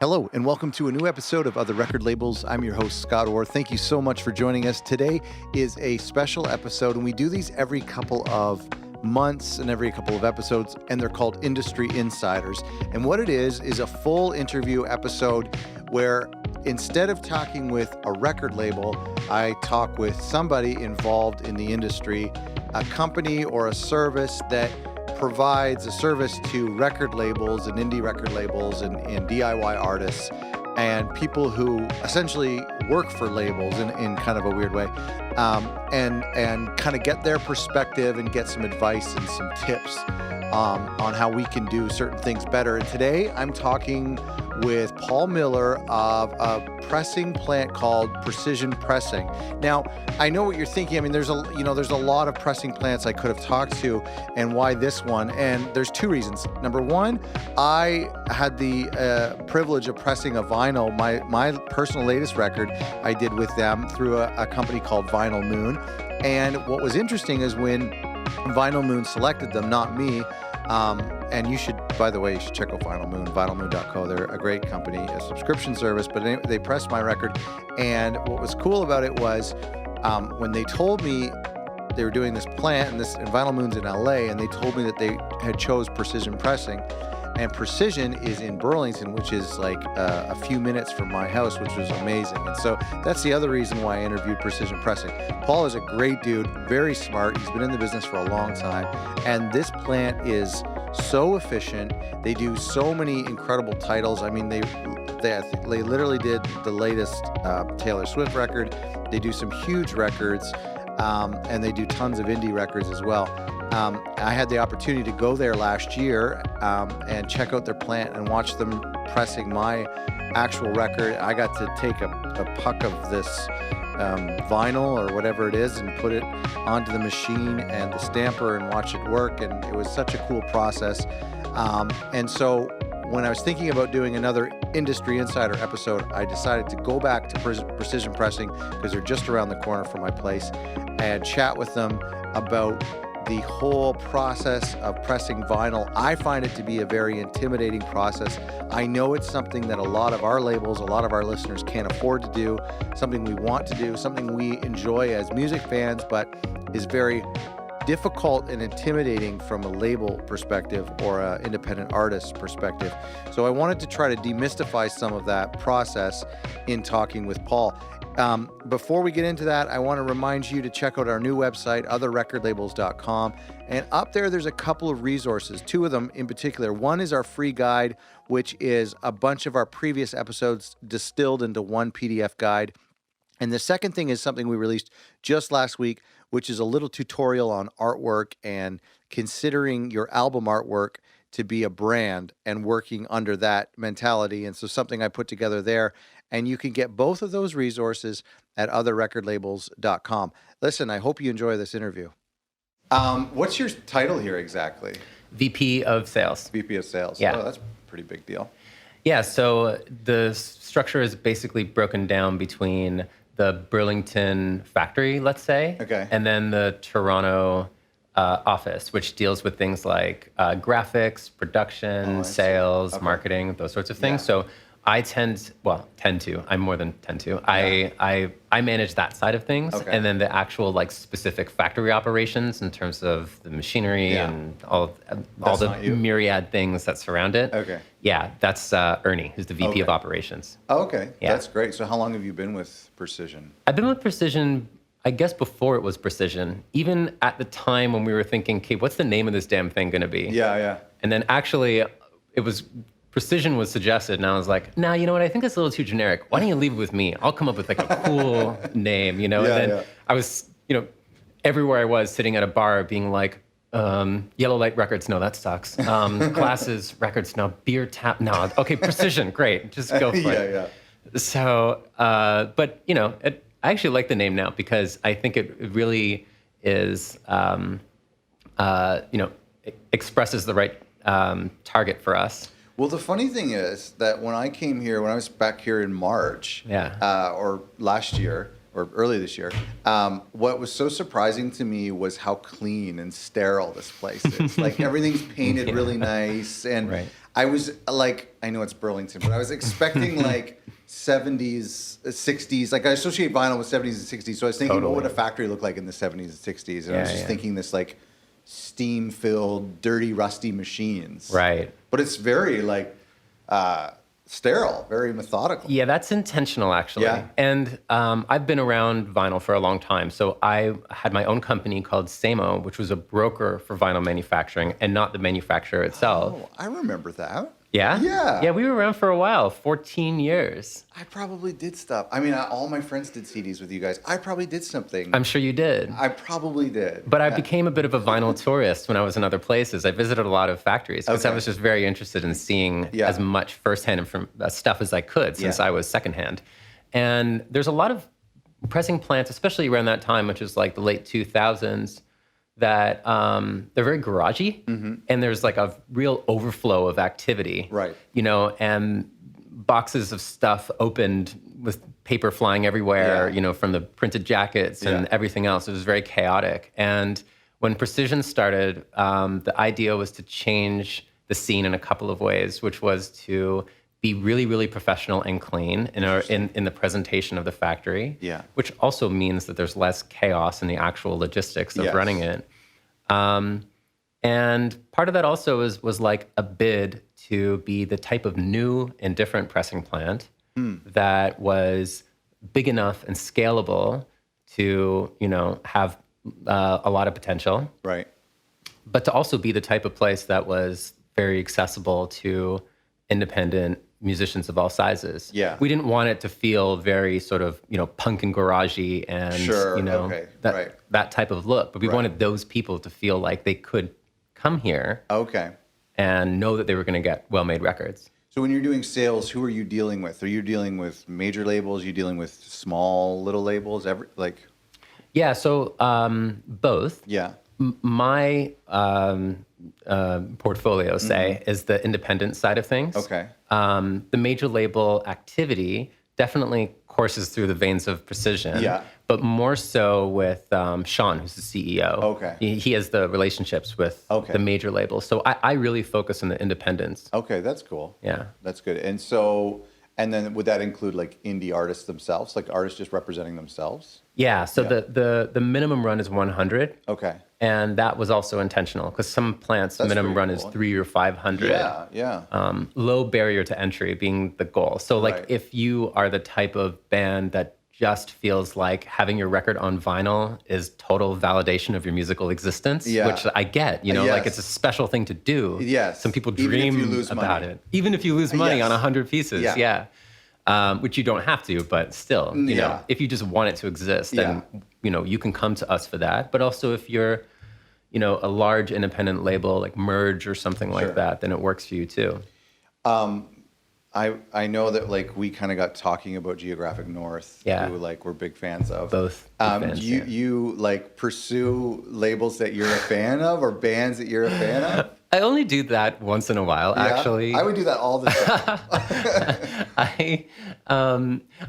Hello, and welcome to a new episode of Other Record Labels. I'm your host, Scott Orr. Thank you so much for joining us. Today is a special episode, and we do these every couple of months and every couple of episodes, and they're called Industry Insiders. And what it is a full interview episode where instead of talking with a record label, I talk with somebody involved in the industry, a company or a service that provides a service to record labels and indie record labels and DIY artists and people who essentially work for labels in kind of a weird way, and kind of get their perspective and get some advice and some tips on how we can do certain things better. And today I'm talking with Paul Miller of a pressing plant called Precision Pressing. Now, I know what you're thinking. I mean, there's a lot of pressing plants I could have talked to, and why this one? And there's two reasons. Number one, I had the privilege of pressing a vinyl, my personal latest record I did with them through a company called Vinyl Moon. And what was interesting is when Vinyl Moon selected them, not me. And you should, by the way, you should check out Vinyl Moon, vinylmoon.co. They're a great company, a subscription service, but anyway, they pressed my record. And what was cool about it was when they told me they were doing this plant, and Vinyl Moon's in LA, and they told me that they had chose Precision Pressing. And Precision is in Burlington, which is like a few minutes from my house, which was amazing. And so that's the other reason why I interviewed Precision Pressing. Paul is a great dude, very smart. He's been in the business for a long time. And this plant is so efficient. They do so many incredible titles. I mean, they literally did the latest Taylor Swift record. They do some huge records, and they do tons of indie records as well. I had the opportunity to go there last year and check out their plant and watch them pressing my actual record. I got to take a puck of this vinyl or whatever it is and put it onto the machine and the stamper and watch it work, and it was such a cool process. And so when I was thinking about doing another Industry Insider episode, I decided to go back to Precision Pressing because they're just around the corner from my place and chat with them about the whole process of pressing vinyl. I find it to be a very intimidating process. I know it's something that a lot of our labels, a lot of our listeners can't afford to do, something we want to do, something we enjoy as music fans, but is very difficult and intimidating from a label perspective or an independent artist perspective. So I wanted to try to demystify some of that process in talking with Paul. Before we get into that, I want to remind you to check out our new website, otherrecordlabels.com. And up there's a couple of resources, two of them in particular. One is our free guide, which is a bunch of our previous episodes distilled into one PDF guide. And the second thing is something we released just last week, which is a little tutorial on artwork and considering your album artwork to be a brand and working under that mentality. And so something I put together there. And you can get both of those resources at otherrecordlabels.com. Listen, I hope you enjoy this interview. What's your title here exactly? VP of Sales. VP of Sales. Yeah. Oh, that's a pretty big deal. Yeah, so the structure is basically broken down between the Burlington factory, let's say, okay, and then the Toronto office, which deals with things like graphics, production, sales, marketing, those sorts of things. Yeah. So I I'm more than tend to. Yeah. I manage that side of things, okay, and then the actual like specific factory operations in terms of the machinery and all the myriad things that surround it. Okay. Yeah, that's Ernie, who's the VP of operations. Oh, okay, yeah. That's great. So how long have you been with Precision? I've been with Precision, I guess before it was Precision. Even at the time when we were thinking, okay, what's the name of this damn thing going to be? Yeah, yeah. And then actually, it was Precision was suggested, and I was like, nah, you know what? I think it's a little too generic. Why don't you leave it with me? I'll come up with like a cool name, you know? Yeah, and then I was, everywhere I was sitting at a bar being like, Yellow Light Records, no, that sucks. Glasses Records, no. Beer Tap, no. Okay, Precision, great. Just go for it. Yeah. So, but, I actually like the name now because I think it really is, it expresses the right target for us. Well, the funny thing is that when I came here, when I was back here in March, or last year, or early this year, what was so surprising to me was how clean and sterile this place is. Like everything's painted really nice. And I was like, I know it's Burlington, but I was expecting like 70s, 60s. Like I associate vinyl with 70s and 60s. So I was thinking, what would a factory look like in the 70s and 60s? And I was just thinking this like steam-filled, dirty, rusty machines. Right. But it's very like sterile, very methodical. Yeah, that's intentional, actually. Yeah. And I've been around vinyl for a long time. So I had my own company called Samo, which was a broker for vinyl manufacturing and not the manufacturer itself. Oh, I remember that. Yeah? Yeah. Yeah, we were around for a while, 14 years. I probably did stuff. I mean, all my friends did CDs with you guys. I probably did something. I'm sure you did. I probably did. But I became a bit of a vinyl tourist when I was in other places. I visited a lot of factories because I was just very interested in seeing as much firsthand stuff as I could since I was secondhand. And there's a lot of pressing plants, especially around that time, which is like the late 2000s, that they're very garagey, and there's like a real overflow of activity. Right. You know, and boxes of stuff opened with paper flying everywhere, you know, from the printed jackets and everything else. It was very chaotic. And when Precision started, the idea was to change the scene in a couple of ways, which was to be really, really professional and clean in the presentation of the factory, which also means that there's less chaos in the actual logistics of running it. And part of that also was like a bid to be the type of new and different pressing plant that was big enough and scalable to, you know, have a lot of potential. Right. But to also be the type of place that was very accessible to independent musicians of all sizes. Yeah. We didn't want it to feel very sort of, you know, punk and garagey and, you know, that type of look. But we wanted those people to feel like they could come here and know that they were going to get well-made records. So when you're doing sales, who are you dealing with? Are you dealing with major labels? Are you dealing with small little labels? Yeah, so both. Yeah. My portfolio, is the independent side of things. Okay. The major label activity definitely courses through the veins of Precision, but more so with Sean, who's the CEO. Okay. He has the relationships with the major labels. So I really focus on the independents. Okay, that's cool. Yeah. That's good. And then would that include like indie artists themselves, like artists just representing themselves? Yeah, so the minimum run is 100. Okay. And that was also intentional because some plants' minimum run is 300 or 500. Yeah. Low barrier to entry being the goal. So like if you are the type of band that just feels like having your record on vinyl is total validation of your musical existence, which I get, you know, like it's a special thing to do. Yes. Some people dream about it. Even if you lose money on 100 pieces. Which you don't have to, but still, you know, if you just want it to exist, then, you know, you can come to us for that. But also if you're, you know, a large independent label like Merge or something like that, then it works for you too. I know that like we kind of got talking about Geographic North, who like we're big fans of. Both fans, do you like pursue labels that you're a fan of or bands that you're a fan of? I only do that once in a while, actually. I would do that all the time.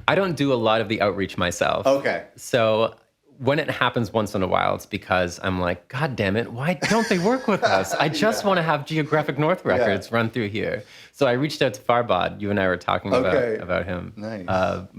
I don't do a lot of the outreach myself. Okay. So when it happens once in a while, it's because I'm like, God damn it, why don't they work with us? I just want to have Geographic North records run through here. So I reached out to Farbod. You and I were talking about him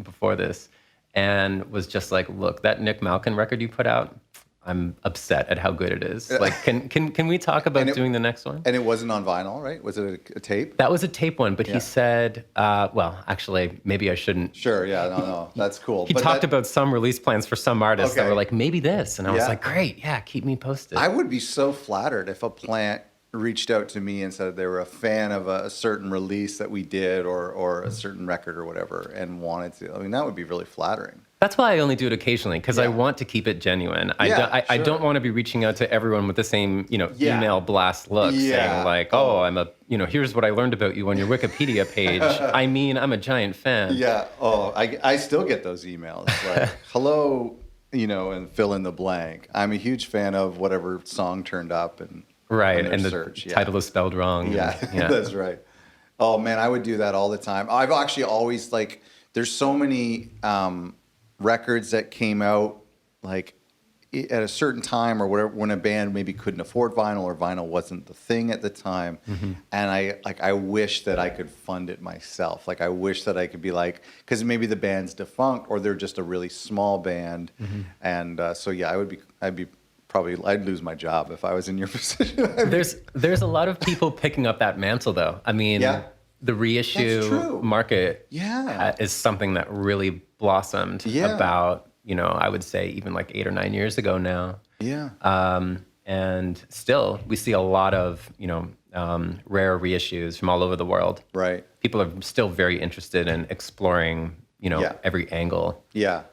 before this, and was just like, look, that Nick Malkin record you put out, I'm upset at how good it is. Like, can we talk about doing the next one? And it wasn't on vinyl, right? Was it a tape? That was a tape one, but he said, well, actually, maybe I shouldn't. Sure, no, that's cool. He talked about some release plans for some artists that were like, maybe this. And I was like, great, keep me posted. I would be so flattered if a plant reached out to me and said they were a fan of a certain release that we did or a certain record or whatever and wanted to. I mean, that would be really flattering. That's why I only do it occasionally, because I want to keep it genuine. I don't want to be reaching out to everyone with the same, you know, email blast look saying like, oh, I'm a, you know, here's what I learned about you on your Wikipedia page. I mean, I'm a giant fan. Yeah. Oh, I still get those emails like, hello, you know, and fill in the blank. I'm a huge fan of whatever song turned up and and the search. title is spelled wrong. Yeah, that's right. Oh man, I would do that all the time. I've actually always there's so many records that came out like at a certain time or whatever, when a band maybe couldn't afford vinyl or vinyl wasn't the thing at the time, and I wish that I could fund it myself. Like I wish that I could be like, because maybe the band's defunct or they're just a really small band, and so yeah, I'd lose my job if I was in your position. There's a lot of people picking up that mantle, though. I mean, the reissue market is something that really blossomed about, I would say even like 8 or 9 years ago now. Yeah. And still, we see a lot of, rare reissues from all over the world. Right. People are still very interested in exploring, every angle. Yeah.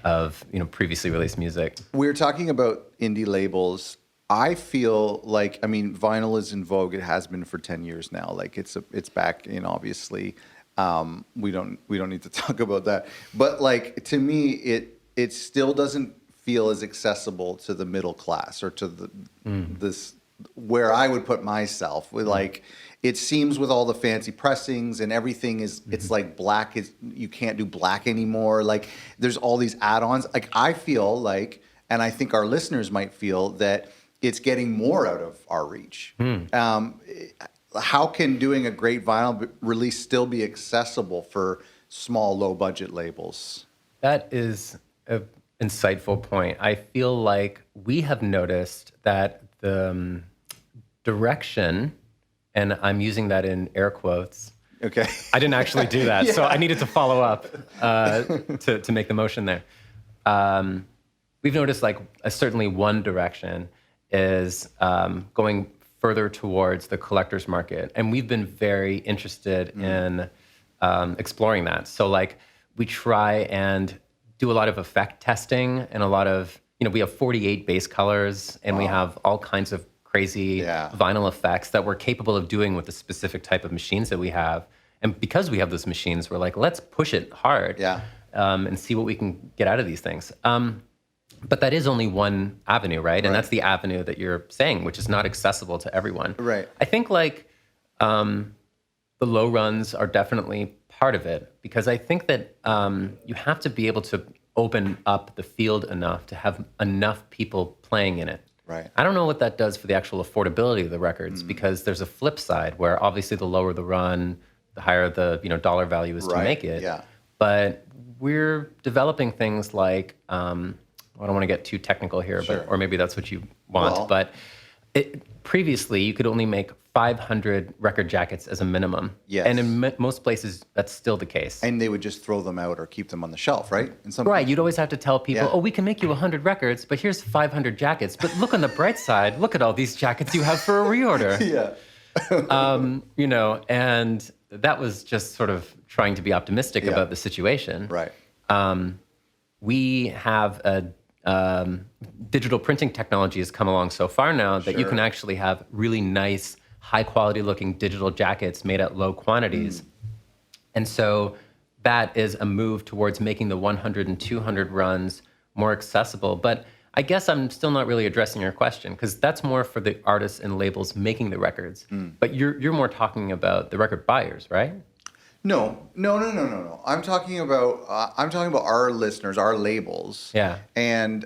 Of previously released music. We're talking about indie labels. I feel like, I mean, vinyl is in vogue. It has been for 10 years now. Like it's back in, obviously. We don't need to talk about that. But like to me, it still doesn't feel as accessible to the middle class or to this where I would put myself. With like, it seems with all the fancy pressings and everything it's like black is, you can't do black anymore. Like there's all these add-ons. Like I feel like, and I think our listeners might feel that it's getting more out of our reach. How can doing a great vinyl release still be accessible for small, low budget labels? That is an insightful point. I feel like we have noticed that the direction, and I'm using that in air quotes. Okay. I didn't actually do that, so I needed to follow up to make the motion there. We've noticed like certainly one direction is going further towards the collector's market, and we've been very interested in exploring that. So like we try and do a lot of effect testing and a lot of, we have 48 base colors and we have all kinds of crazy vinyl effects that we're capable of doing with the specific type of machines that we have. And because we have those machines, we're like, let's push it hard and see what we can get out of these things. But that is only one avenue, right? And that's the avenue that you're saying, which is not accessible to everyone. Right. I think like the low runs are definitely part of it, because I think that you have to be able to open up the field enough to have enough people playing in it. Right. I don't know what that does for the actual affordability of the records, because there's a flip side where obviously the lower the run, the higher the dollar value is to make it. Yeah. But we're developing things like I don't want to get too technical here, but or maybe that's what you want. But previously, you could only make 500 record jackets as a minimum. Yes. And in most places, that's still the case. And they would just throw them out or keep them on the shelf, right? Right. You'd always have to tell people, oh, we can make you 100 records, but here's 500 jackets. But look on the bright side. Look at all these jackets you have for a reorder. And that was just sort of trying to be optimistic about the situation. Right. We have digital printing technology has come along so far now that you can actually have really nice, high quality looking digital jackets made at low quantities. And so that is a move towards making the 100 and 200 runs more accessible. But I guess I'm still not really addressing your question, because that's more for the artists and labels making the records. But you're more talking about the record buyers, right? No. I'm talking about our listeners, our labels, and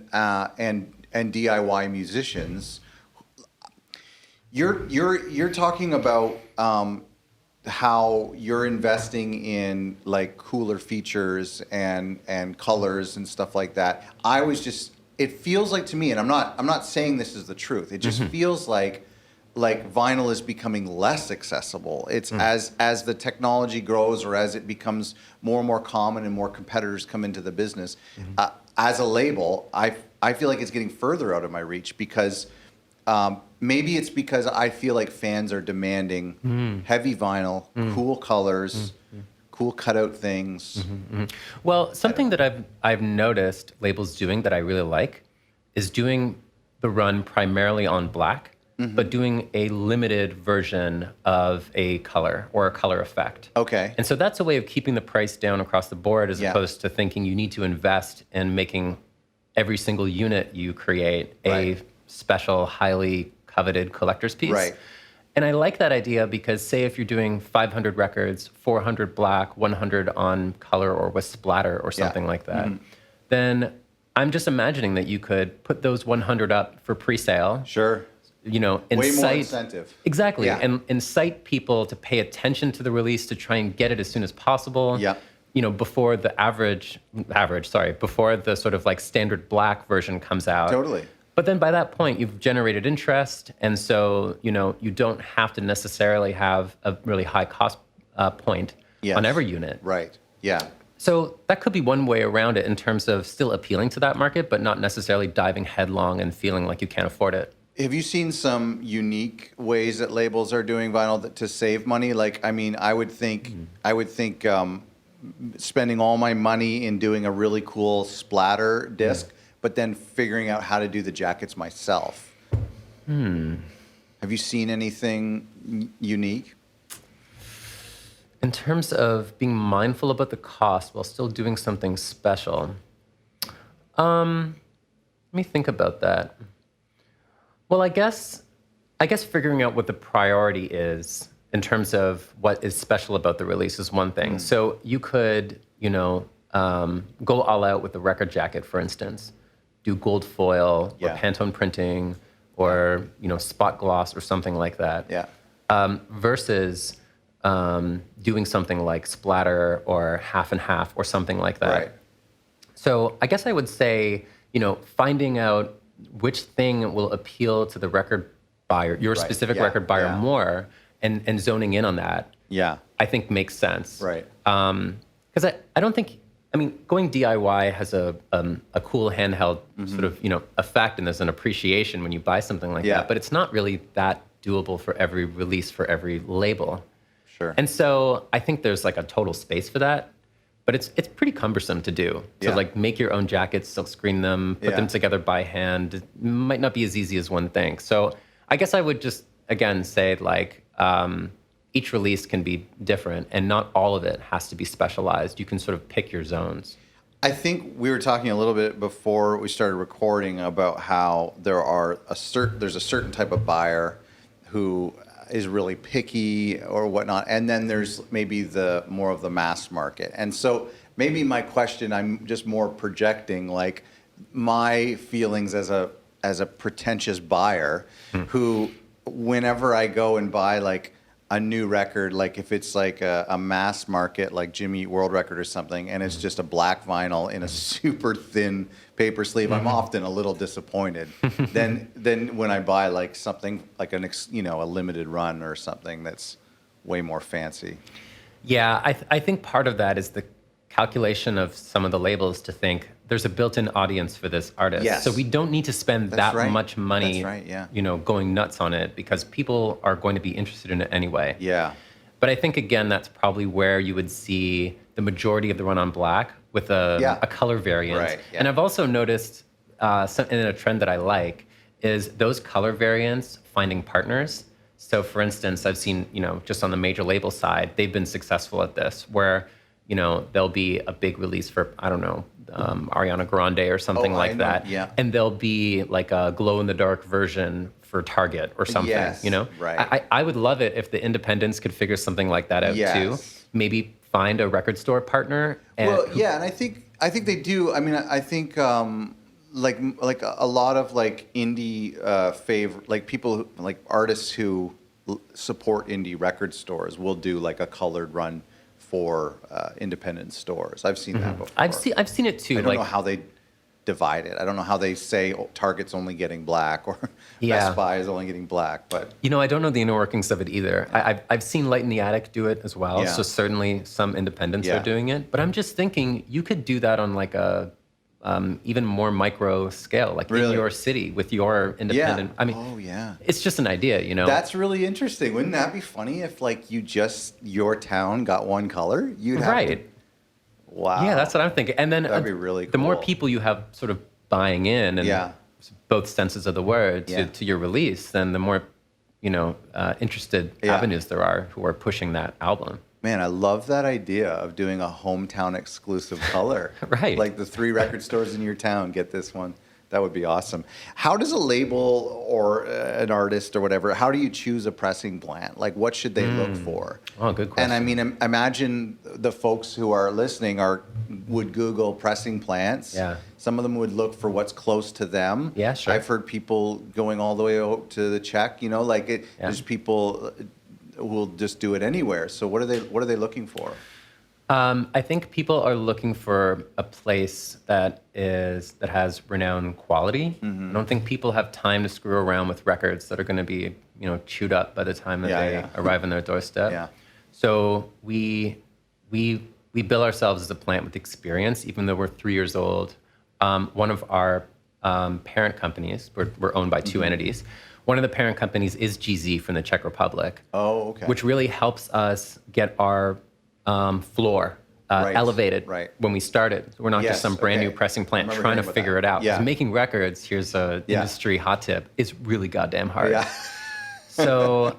DIY musicians. You're talking about how you're investing in like cooler features and colors and stuff like that. It feels like to me, and I'm not saying this is the truth. It just feels like vinyl is becoming less accessible. It's as the technology grows or as it becomes more and more common and more competitors come into the business. As a label, I feel like it's getting further out of my reach, because maybe it's because I feel like fans are demanding heavy vinyl, cool colors, cool cutout things. Well, something that I've noticed labels doing that I really like is doing the run primarily on black, but doing a limited version of a color or a color effect. Okay. And so that's a way of keeping the price down across the board, as opposed to thinking you need to invest in making every single unit you create a special, highly coveted collector's piece. Right. And I like that idea because, say, if you're doing 500 records, 400 black, 100 on color or with splatter or something like that, then I'm just imagining that you could put those 100 up for pre-sale. Sure. You know, Way more incentive. Exactly. Yeah. And incite people to pay attention to the release, to try and get it as soon as possible. Yeah. You know, before the before the sort of like standard black version comes out. Totally. But then by that point, you've generated interest. And so, you know, you don't have to necessarily have a really high cost point on every unit. Right. Yeah. So that could be one way around it in terms of still appealing to that market, but not necessarily diving headlong and feeling like you can't afford it. Have you seen some unique ways that labels are doing vinyl to save money? Like, I mean, I would think spending all my money in doing a really cool splatter disc, but then figuring out how to do the jackets myself. Have you seen anything unique? In terms of being mindful about the cost while still doing something special, let me think about that. Well, I guess figuring out what the priority is in terms of what is special about the release is one thing. So you could, you know, go all out with the record jacket, for instance, do gold foil or Pantone printing or, you know, spot gloss or something like that. Yeah. Versus doing something like splatter or half and half or something like that. Right. So I guess I would say, you know, finding out which thing will appeal to the record buyer, your specific record buyer more, and zoning in on that. Yeah. I think makes sense. Right. Because I don't think, I mean, going DIY has a cool handheld sort of, you know, effect, and there's an appreciation when you buy something like that, but it's not really that doable for every release, for every label. Sure. And so I think there's like a total space for that, but it's pretty cumbersome to do. To like make your own jackets, silk screen them, put them together by hand. It might not be as easy as one thinks. So I guess I would just, again, say like each release can be different and not all of it has to be specialized. You can sort of pick your zones. I think we were talking a little bit before we started recording about how there's a certain type of buyer who is really picky or whatnot, and then there's maybe the more of the mass market. And so maybe my question, I'm just more projecting like my feelings as a pretentious buyer who, whenever I go and buy like a new record, like if it's like a mass market like Jimmy Eat World record or something, and it's just a black vinyl in a super thin paper sleeve, I'm often a little disappointed. Then when I buy like something like a limited run or something that's way more fancy. Yeah, I think part of that is the calculation of some of the labels to think there's a built-in audience for this artist. Yes. So we don't need to spend much money, you know, going nuts on it because people are going to be interested in it anyway. Yeah. But I think, again, that's probably where you would see the majority of the run on black with a color variant. Right, yeah. And I've also noticed in a trend that I like is those color variants finding partners. So for instance, I've seen, you know, just on the major label side, they've been successful at this where, you know, there'll be a big release for, I don't know, Ariana Grande or something like that. Yeah. And there'll be like a glow-in-the-dark version for Target or something, you know? Right. I would love it if the independents could figure something like that out too. Maybe find a record store partner. And I think they do. I mean, I think like a lot of like indie like people like artists who support indie record stores will do like a colored run for independent stores. I've seen that before. I've seen it too. I don't know how they divide it. I don't know how they say Target's only getting black or Best Buy is only getting black. But you know, I don't know the inner workings of it either. I've seen Light in the Attic do it as well. So certainly some independents are doing it. But I'm just thinking you could do that on like a even more micro scale, like in your city with your independent. I mean, it's just an idea, you know. That's really interesting. Wouldn't that be funny if like your town got one color? You'd have to, wow. Yeah, that's what I'm thinking. And then that'd be really cool. The more people you have sort of buying in, and both senses of the word to your release, then the more, you know, interested avenues there are who are pushing that album. Man, I love that idea of doing a hometown exclusive color. Like the 3 record stores in your town get this one. That would be awesome. How does a label or an artist or whatever, how do you choose a pressing plant? Like what should they look for? Oh, good question. And I mean, imagine the folks who are listening would Google pressing plants Some of them would look for what's close to them. Yeah, sure. I've heard people going all the way out to the check. There's people who will just do it anywhere. So what are they looking for? I think people are looking for a place that has renowned quality. I don't think people have time to screw around with records that are going to be, chewed up by the time that they arrive on their doorstep. Yeah. So we bill ourselves as a plant with experience, even though we're 3 years old. One of our parent companies, we're owned by two entities. One of the parent companies is GZ from the Czech Republic. Oh, okay. Which really helps us get our floor elevated when we started. So we're not just some brand new pressing plant trying to figure it out. Yeah. Making records, here's a industry hot tip, is really goddamn hard. Yeah. So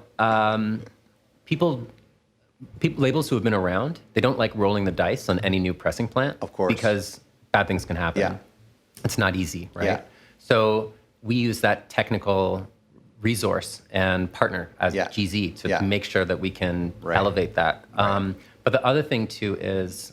labels who have been around, they don't like rolling the dice on any new pressing plant. Of course. Because bad things can happen. Yeah. It's not easy, right? Yeah. So we use that technical resource and partner as GZ to make sure that we can elevate that. But the other thing too is,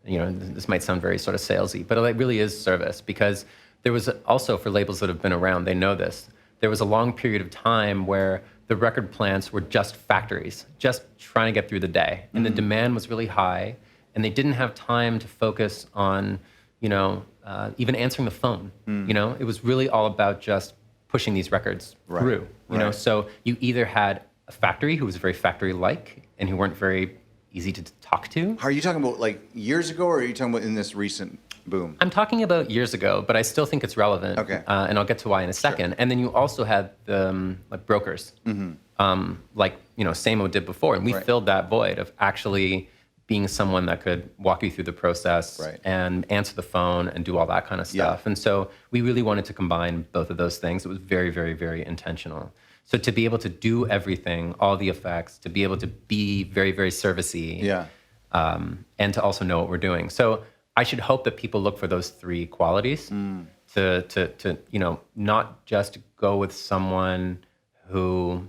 this might sound very sort of salesy, but it really is service, because there was also, for labels that have been around, they know this, there was a long period of time where the record plants were just factories, just trying to get through the day. And the demand was really high, and they didn't have time to focus on, even answering the phone. It was really all about just pushing these records through. So you either had a factory who was very factory-like and who weren't very easy to talk to. Are you talking about like years ago, or are you talking about in this recent boom? I'm talking about years ago, but I still think it's relevant. Okay. And I'll get to why in a second. And then you also had the brokers, Samo did before, and we filled that void of actually being someone that could walk you through the process and answer the phone and do all that kind of stuff. And so we really wanted to combine both of those things. It was very, very, very intentional. So to be able to do everything, all the effects, to be able to be very, very servicey, and to also know what we're doing. So I should hope that people look for those three qualities to not just go with someone who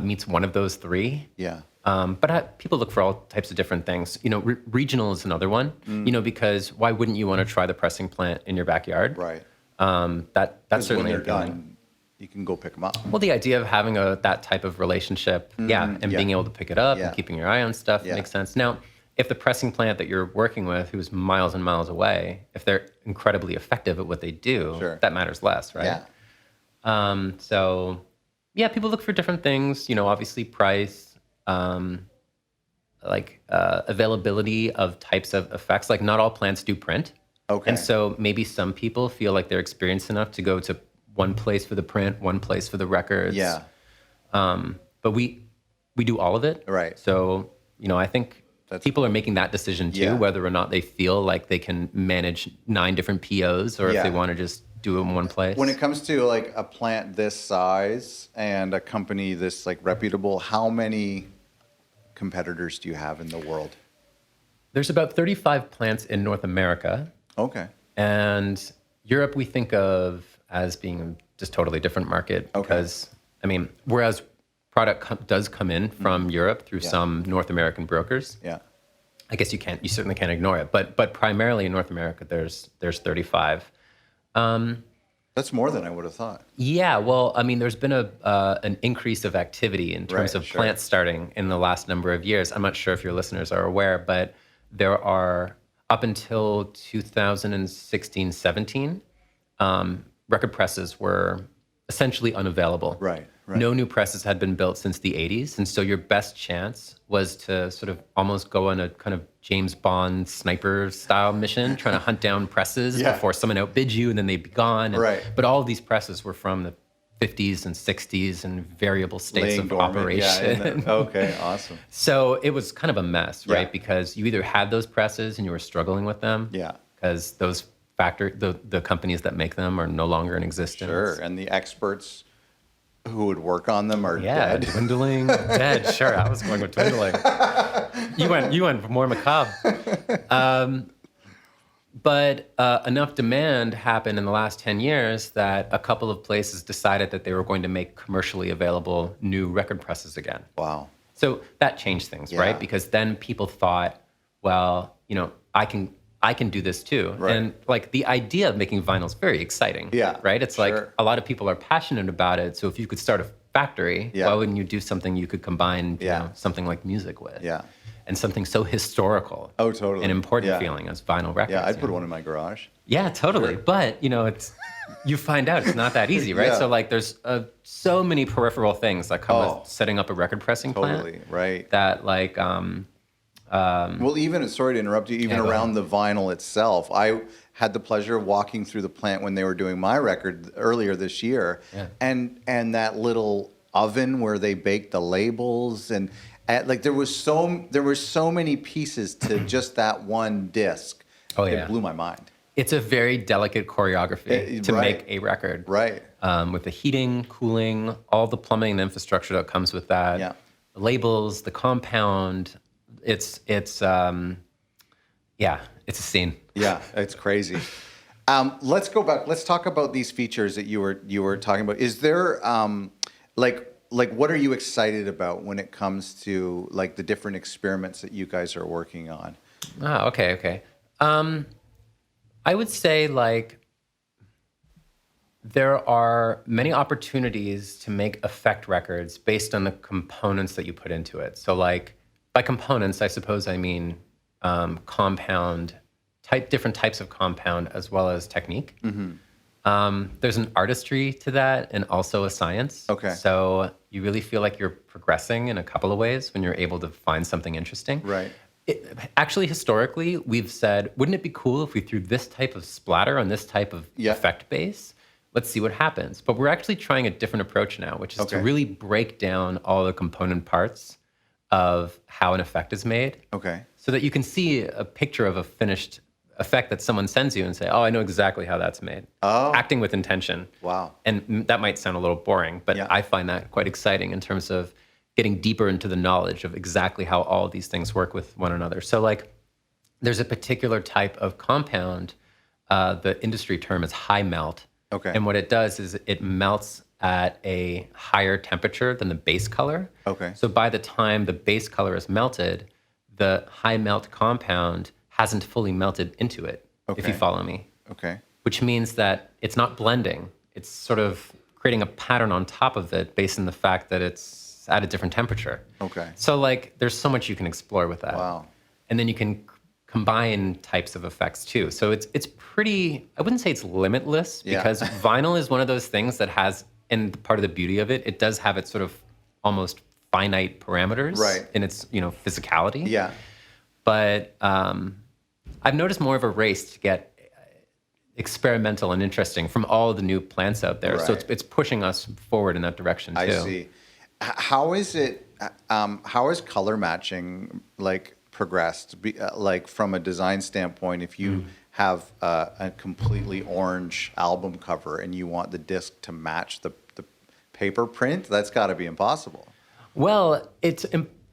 meets one of those three. Yeah. But people look for all types of different things. Regional is another one. Because why wouldn't you want to try the pressing plant in your backyard? Right. That's certainly appealing. You can go pick them up. Well, the idea of having that type of relationship, and being able to pick it up and keeping your eye on stuff makes sense. Now, if the pressing plant that you're working with, who's miles and miles away, if they're incredibly effective at what they do, that matters less, right? Yeah. People look for different things. Obviously price, availability of types of effects. Like not all plants do print. Okay. And so maybe some people feel like they're experienced enough to go to one place for the print, one place for the records. Yeah. But we do all of it. Right. So, I think people are making that decision too, whether or not they feel like they can manage 9 different POs or if they want to just do it in one place. When it comes to like a plant this size and a company this reputable, how many competitors do you have in the world? There's about 35 plants in North America. Okay. And Europe we think of as being a just totally different market because, whereas product does come in from Europe through some North American brokers. Yeah. I guess you certainly can't ignore it, but primarily in North America, there's 35. That's more than I would have thought. Yeah, well, there's been an increase of activity in terms of plants starting in the last number of years. I'm not sure if your listeners are aware, but there are, up until 2016, 17, record presses were essentially unavailable. Right. No new presses had been built since the 80s. And so your best chance was to sort of almost go on a kind of James Bond sniper style mission, trying to hunt down presses before someone outbid you and then they'd be gone. But all of these presses were from the 50s and 60s and variable states of operation. Okay, awesome. So it was kind of a mess, right? Because you either had those presses and you were struggling with them. Yeah. Because those the companies that make them are no longer in existence. Sure, and the experts who would work on them are dead. Dwindling, dead. Sure, I was going with dwindling. You went more macabre. But enough demand happened in the last 10 years that a couple of places decided that they were going to make commercially available new record presses again. Wow. So that changed things, right? Because then people thought, well, I can I can do this too. Right. And like the idea of making vinyl is very exciting. Yeah, Right. It's like sure. a lot of people are passionate about it. So if you could start a factory, Yeah. why wouldn't you do something you could combine, you Yeah. know, something like music with? Yeah. And something so historical. Oh, totally. And important Yeah. feeling as vinyl records. Yeah, I'd you put know? one in my garage. Yeah, totally. Sure. But, you know, you find out it's not that easy, right? Yeah. So like there's so many peripheral things that come with setting up a record pressing Totally, plant. right. That like, Well, even, sorry to interrupt you, even Yeah, go around the vinyl itself, I had the pleasure of walking through the plant when they were doing my record earlier this year. Yeah. And that little oven where they baked the labels and like there were so many pieces to just that one disc. Oh, yeah. It blew my mind. it's a very delicate choreography to right. make a record. Right. With the heating, cooling, all the plumbing and infrastructure that comes with that. Yeah. The labels, the compound. It's a scene. Yeah, it's crazy. Let's go back. Let's talk about these features that you were talking about. Is there like what are you excited about when it comes to like the different experiments that you guys are working on? Ah, okay. I would say like there are many opportunities to make effect records based on the components that you put into it. So like by components, I suppose I mean compound, different types of compound as well as technique. Mm-hmm. There's an artistry to that and also a science. Okay. So you really feel like you're progressing in a couple of ways when you're able to find something interesting. Right. Actually, historically, we've said, wouldn't it be cool if we threw this type of splatter on this type of effect base? Let's see what happens. But we're actually trying a different approach now, which is to really break down all the component parts of how an effect is made. Okay. So that you can see a picture of a finished effect that someone sends you and say, oh, I know exactly how that's made. Oh. Acting with intention. Wow. And that might sound a little boring, but I find that quite exciting in terms of getting deeper into the knowledge of exactly how all of these things work with one another. So like there's a particular type of compound, the industry term is high melt. Okay. And what it does is it melts at a higher temperature than the base color. Okay. So by the time the base color is melted, the high melt compound hasn't fully melted into it, if you follow me. Okay. Which means that it's not blending. It's sort of creating a pattern on top of it based on the fact that it's at a different temperature. Okay. So like there's so much you can explore with that. Wow. And then you can combine types of effects too. So it's pretty, I wouldn't say it's limitless because vinyl is one of those things that has, and part of the beauty of it, it does have its sort of almost finite parameters in its, physicality. Yeah. But I've noticed more of a race to get experimental and interesting from all the new plants out there. So it's pushing us forward in that direction too. I see. How is it? How is color matching like progressed? Like from a design standpoint, if you have a completely orange album cover and you want the disc to match the paper print, that's got to be impossible. Well, it's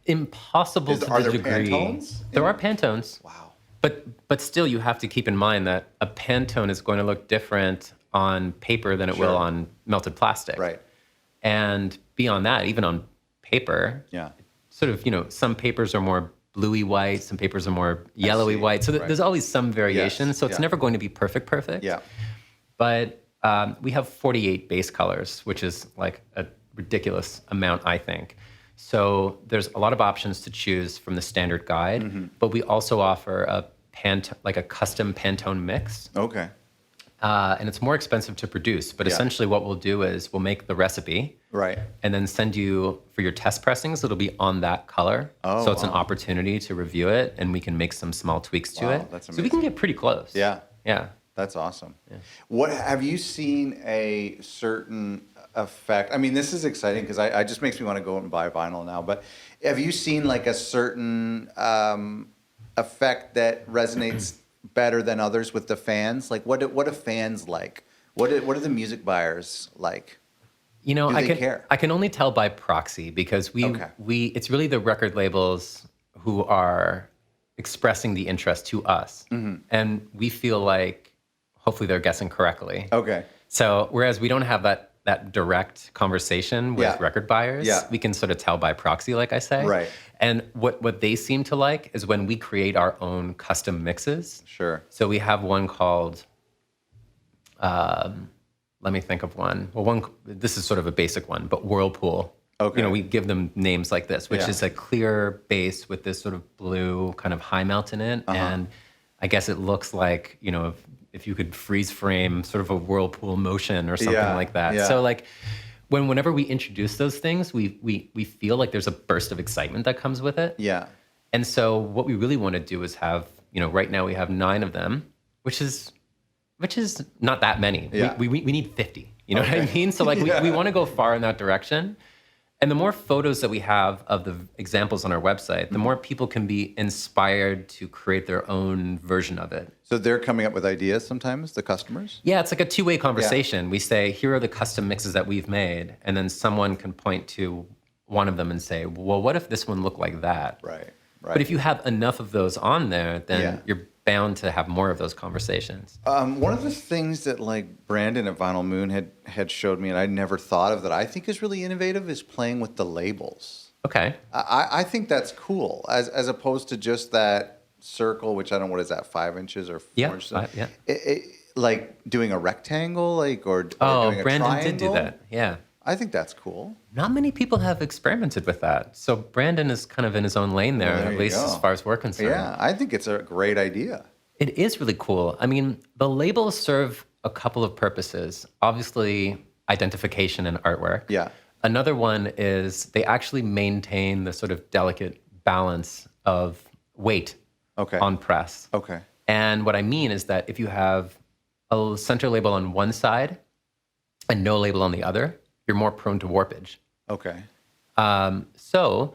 impossible to Are the there degree. Pantones? There are Pantones. Wow. But still, you have to keep in mind that a Pantone is going to look different on paper than it will on melted plastic. Right. And beyond that, even on paper, sort of, some papers are more bluey white, some papers are more yellowy white. So there's always some variation. Yes. So it's never going to be perfect. Yeah. But we have 48 base colors, which is like a ridiculous amount, I think. So there's a lot of options to choose from the standard guide, but we also offer a custom Pantone mix. Okay. And it's more expensive to produce, but essentially what we'll do is we'll make the recipe, and then send you for your test pressings. It'll be on that color, so it's an opportunity to review it, and we can make some small tweaks to it. That's amazing. So we can get pretty close. Yeah. Yeah. That's awesome. Yeah. What have you seen a certain effect? I mean, this is exciting because I just makes me want to go out and buy vinyl now. But have you seen like a certain effect that resonates better than others with the fans? Like, what do fans like? What are the music buyers like? Do they care? I can only tell by proxy because we it's really the record labels who are expressing the interest to us, and we feel like hopefully they're guessing correctly. Okay. So whereas we don't have that that direct conversation with record buyers. Yeah. We can sort of tell by proxy, like I say. Right. And what they seem to like is when we create our own custom mixes. Sure. So we have one called, let me think of one. Well, this is sort of a basic one, but Whirlpool. Okay. We give them names like this, which is a clear base with this sort of blue kind of high melt in it. And I guess it looks like, if you could freeze frame sort of a whirlpool motion or something like that. Yeah. So like whenever we introduce those things, we feel like there's a burst of excitement that comes with it. Yeah. And so what we really want to do is have, right now we have 9 of them, which is not that many. Yeah. We need 50. You know what I mean? So like we want to go far in that direction. And the more photos that we have of the examples on our website, the more people can be inspired to create their own version of it. So they're coming up with ideas sometimes, the customers? Yeah, it's like a two-way conversation. We say, here are the custom mixes that we've made. And then someone can point to one of them and say, well, what if this one looked like that? Right. But if you have enough of those on there, then you're bound to have more of those conversations. One of the things that like Brandon at Vinyl Moon had showed me, and I never thought of that I think is really innovative, is playing with the labels. Okay. I think that's cool, as opposed to just that circle, which I don't know, what is that, 5 inches or 4 inches? Like doing a rectangle, or doing a Brandon triangle. did do that. Yeah. I think that's cool. Not many people have experimented with that. So Brandon is kind of in his own lane there, Well, there at you least go. as far as we're concerned. Yeah, I think it's a great idea. It is really cool. I mean, the labels serve a couple of purposes. Obviously, identification and artwork. Yeah. Another one is they actually maintain the sort of delicate balance of weight on press. Okay. And what I mean is that if you have a center label on one side and no label on the other, you're more prone to warpage. Okay. So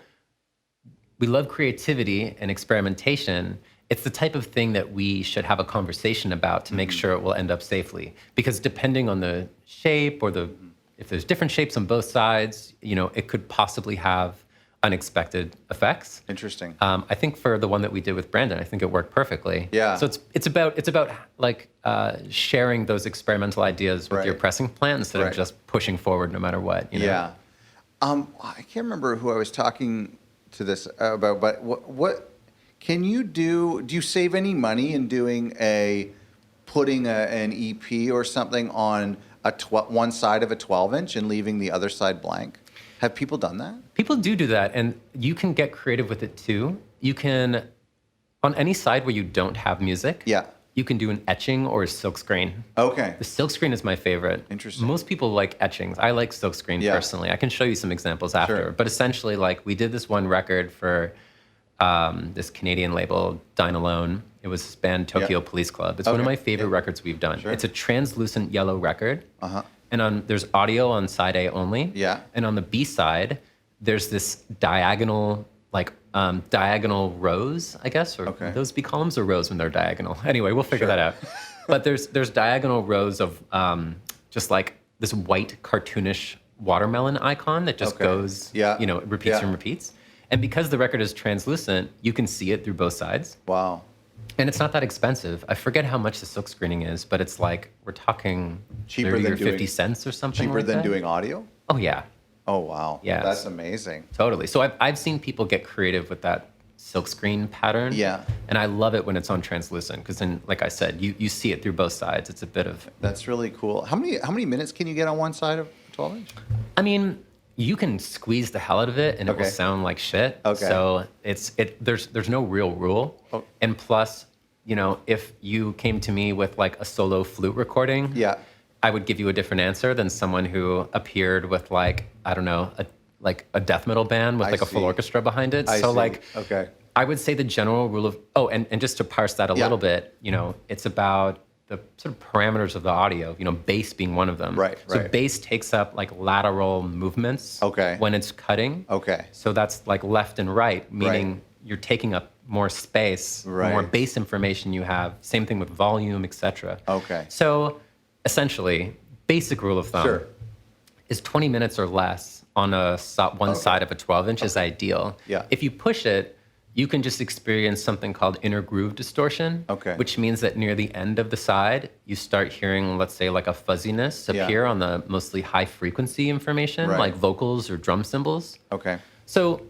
we love creativity and experimentation. It's the type of thing that we should have a conversation about to make sure it will end up safely. Because depending on the shape or if there's different shapes on both sides, it could possibly have unexpected effects. Interesting. I think for the one that we did with Brandon, I think it worked perfectly. Yeah. So it's about like sharing those experimental ideas with your pressing plant instead of just pushing forward no matter what. Yeah. I can't remember who I was talking to this about, but what can you do? Do you save any money in putting an EP or something on one side of a 12-inch and leaving the other side blank? Have people done that? People do that, and you can get creative with it too. You can, on any side where you don't have music, you can do an etching or a silkscreen. Okay. The silkscreen is my favorite. Interesting. Most people like etchings. I like silkscreen personally. I can show you some examples after. Sure. But essentially, like, we did this one record for this Canadian label, Dine Alone. It was this band Tokyo Police Club. It's one of my favorite records we've done. Sure. It's a translucent yellow record. And there's audio on side A only. Yeah. And on the B side, there's this diagonal rows, I guess, or those be columns or rows when they're diagonal. Anyway, we'll figure that out. But there's diagonal rows of just like this white cartoonish watermelon icon that just goes, it repeats and repeats. And because the record is translucent, you can see it through both sides. Wow. And it's not that expensive. I forget how much the silk screening is, but it's like, we're talking cheaper 30 than or 50 cents or something cheaper like than that. doing audio? Oh, yeah. Oh, wow. Yeah. That's amazing. Totally. So I've seen people get creative with that silk screen pattern. Yeah. And I love it when it's on translucent because then, like I said, you see it through both sides. It's a bit of... That's really cool. How many minutes can you get on one side of 12-inch? I mean, you can squeeze the hell out of it and it will sound like shit. Okay. So there's no real rule. Oh. And plus, if you came to me with like a solo flute recording, I would give you a different answer than someone who appeared with like, I don't know, a death metal band with a full orchestra behind it. I would say the general rule of, and just to parse that a little bit, it's about the sort of parameters of the audio, bass being one of them. Right. So bass takes up like lateral movements when it's cutting. Okay. So that's like left and right, meaning you're taking up more space, more bass information you have. Same thing with volume, etc. Okay. So essentially, basic rule of thumb is 20 minutes or less on one side of a 12-inch is ideal. Yeah. If you push it, you can just experience something called inner groove distortion, Okay. which means that near the end of the side, you start hearing, let's say, like a fuzziness appear on the mostly high frequency information, Right. like vocals or drum cymbals. Okay. So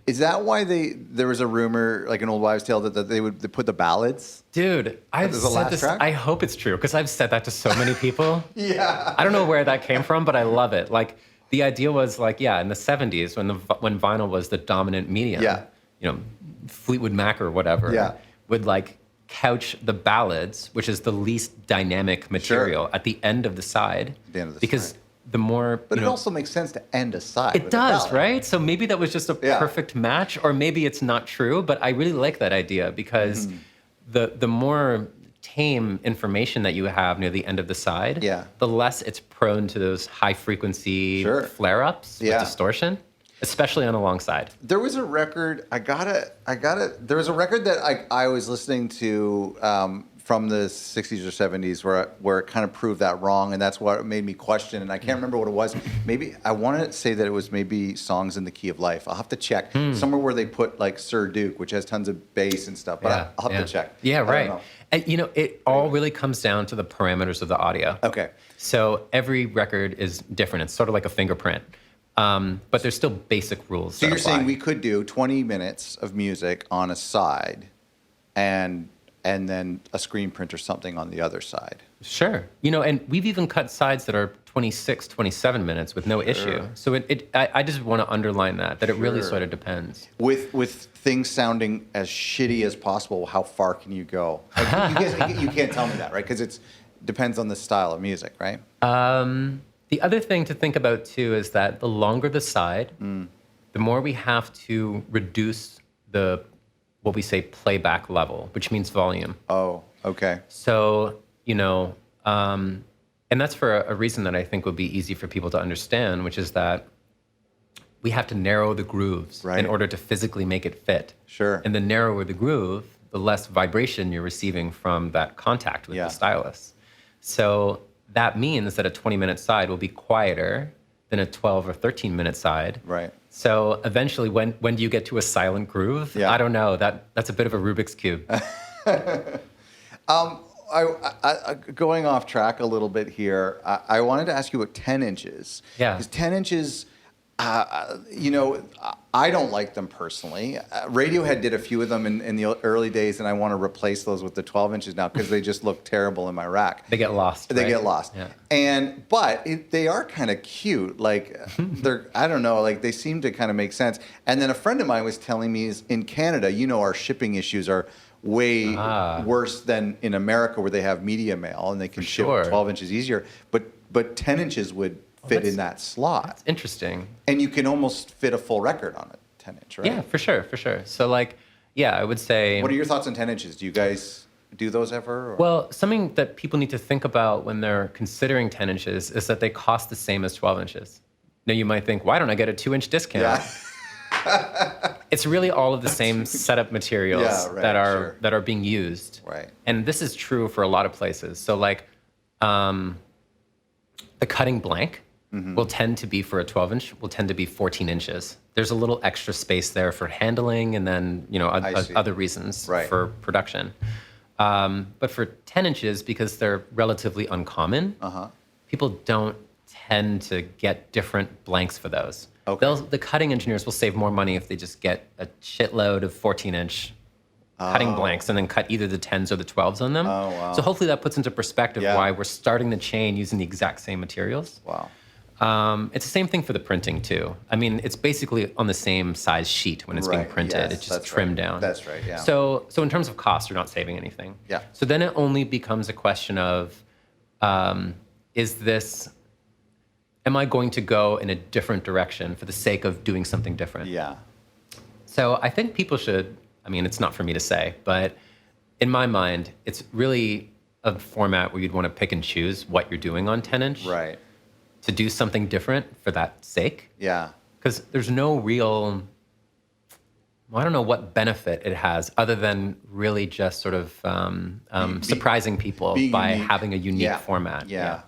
Is that why there was a rumor, like an old wives' tale, that they would put the ballads? dude, I've This is the said last this. track? I hope it's true because I've said that to so many people. Yeah. I don't know where that came from, but I love it. Like the idea was like, yeah, in the 70s when vinyl was the dominant medium, Fleetwood Mac or whatever would like couch the ballads, which is the least dynamic material, at the end of the side. The end of the because side. the more But it also makes sense to end a side. it with a does, ballad. right? So maybe that was just a perfect match, or maybe it's not true, but I really like that idea because the more tame information that you have near the end of the side, the less it's prone to those high frequency flare-ups with distortion, especially on a long side. There was a record, there was a record that I was listening to from the 60s or 70s where it kind of proved that wrong, and that's what made me question, and I can't remember what it was. Maybe, I want to say that it was maybe Songs in the Key of Life. I'll have to check. Somewhere where they put like Sir Duke, which has tons of bass and stuff, but I'll have to check. Yeah, right. Know. And it all really comes down to the parameters of the audio. Okay. So every record is different. It's sort of like a fingerprint. But there's still basic rules. So you're saying we could do 20 minutes of music on a side and then a screen print or something on the other side. Sure. And we've even cut sides that are 26, 27 minutes with no issue. So I just want to underline that it really sort of depends. With things sounding as shitty as possible, how far can you go? Like, you can't tell me that, right? Because it depends on the style of music, right? The other thing to think about, too, is that the longer the side, the more we have to reduce what we say playback level, which means volume. Oh, okay. So, and that's for a reason that I think would be easy for people to understand, which is that we have to narrow the grooves in order to physically make it fit. Sure. And the narrower the groove, the less vibration you're receiving from that contact with the stylus. So that means that a 20-minute side will be quieter than a 12 or 13-minute side. Right. So eventually, when do you get to a silent groove? I don't know. That's a bit of a Rubik's Cube. I going off track a little bit here, I wanted to ask you about 10 inches. Yeah. Because 10 inches, I don't like them personally. Radiohead did a few of them in the early days, and I want to replace those with the 12 inches now because they just look terrible in my rack. They get lost. They get lost. Yeah. But they are kind of cute. Like I don't know, like they seem to kind of make sense. And then a friend of mine was telling me in Canada, our shipping issues are way worse than in America where they have media mail and they can ship 12 inches easier. But 10 inches would fit in that slot. That's interesting. And you can almost fit a full record on a 10 inch, right? Yeah, for sure. So I would say... What are your thoughts on 10 inches? Do you guys do those ever? Or? Well, something that people need to think about when they're considering 10 inches is that they cost the same as 12 inches. Now you might think, why don't I get a 2-inch discount? Yeah. It's really all of the same setup materials that are being used. Right. And this is true for a lot of places. So the cutting blank will tend to be, for a 12-inch, will tend to be 14 inches. There's a little extra space there for handling and then, other reasons for production. But for 10 inches, because they're relatively uncommon, people don't tend to get different blanks for those. Okay. The cutting engineers will save more money if they just get a shitload of 14-inch cutting blanks and then cut either the 10s or the 12s on them. Oh, wow. So hopefully that puts into perspective why we're starting the chain using the exact same materials. Wow. It's the same thing for the printing too. I mean, it's basically on the same size sheet when it's being printed. It's just trimmed down. That's right, yeah. So in terms of cost, you're not saving anything. Yeah. So then it only becomes a question of, am I going to go in a different direction for the sake of doing something different? Yeah. So I think people should, it's not for me to say, but in my mind, it's really a format where you'd want to pick and choose what you're doing on 10-inch. Right. To do something different for that sake. Yeah. Because there's no real, I don't know what benefit it has other than really just sort of surprising people by having a unique format. Yeah.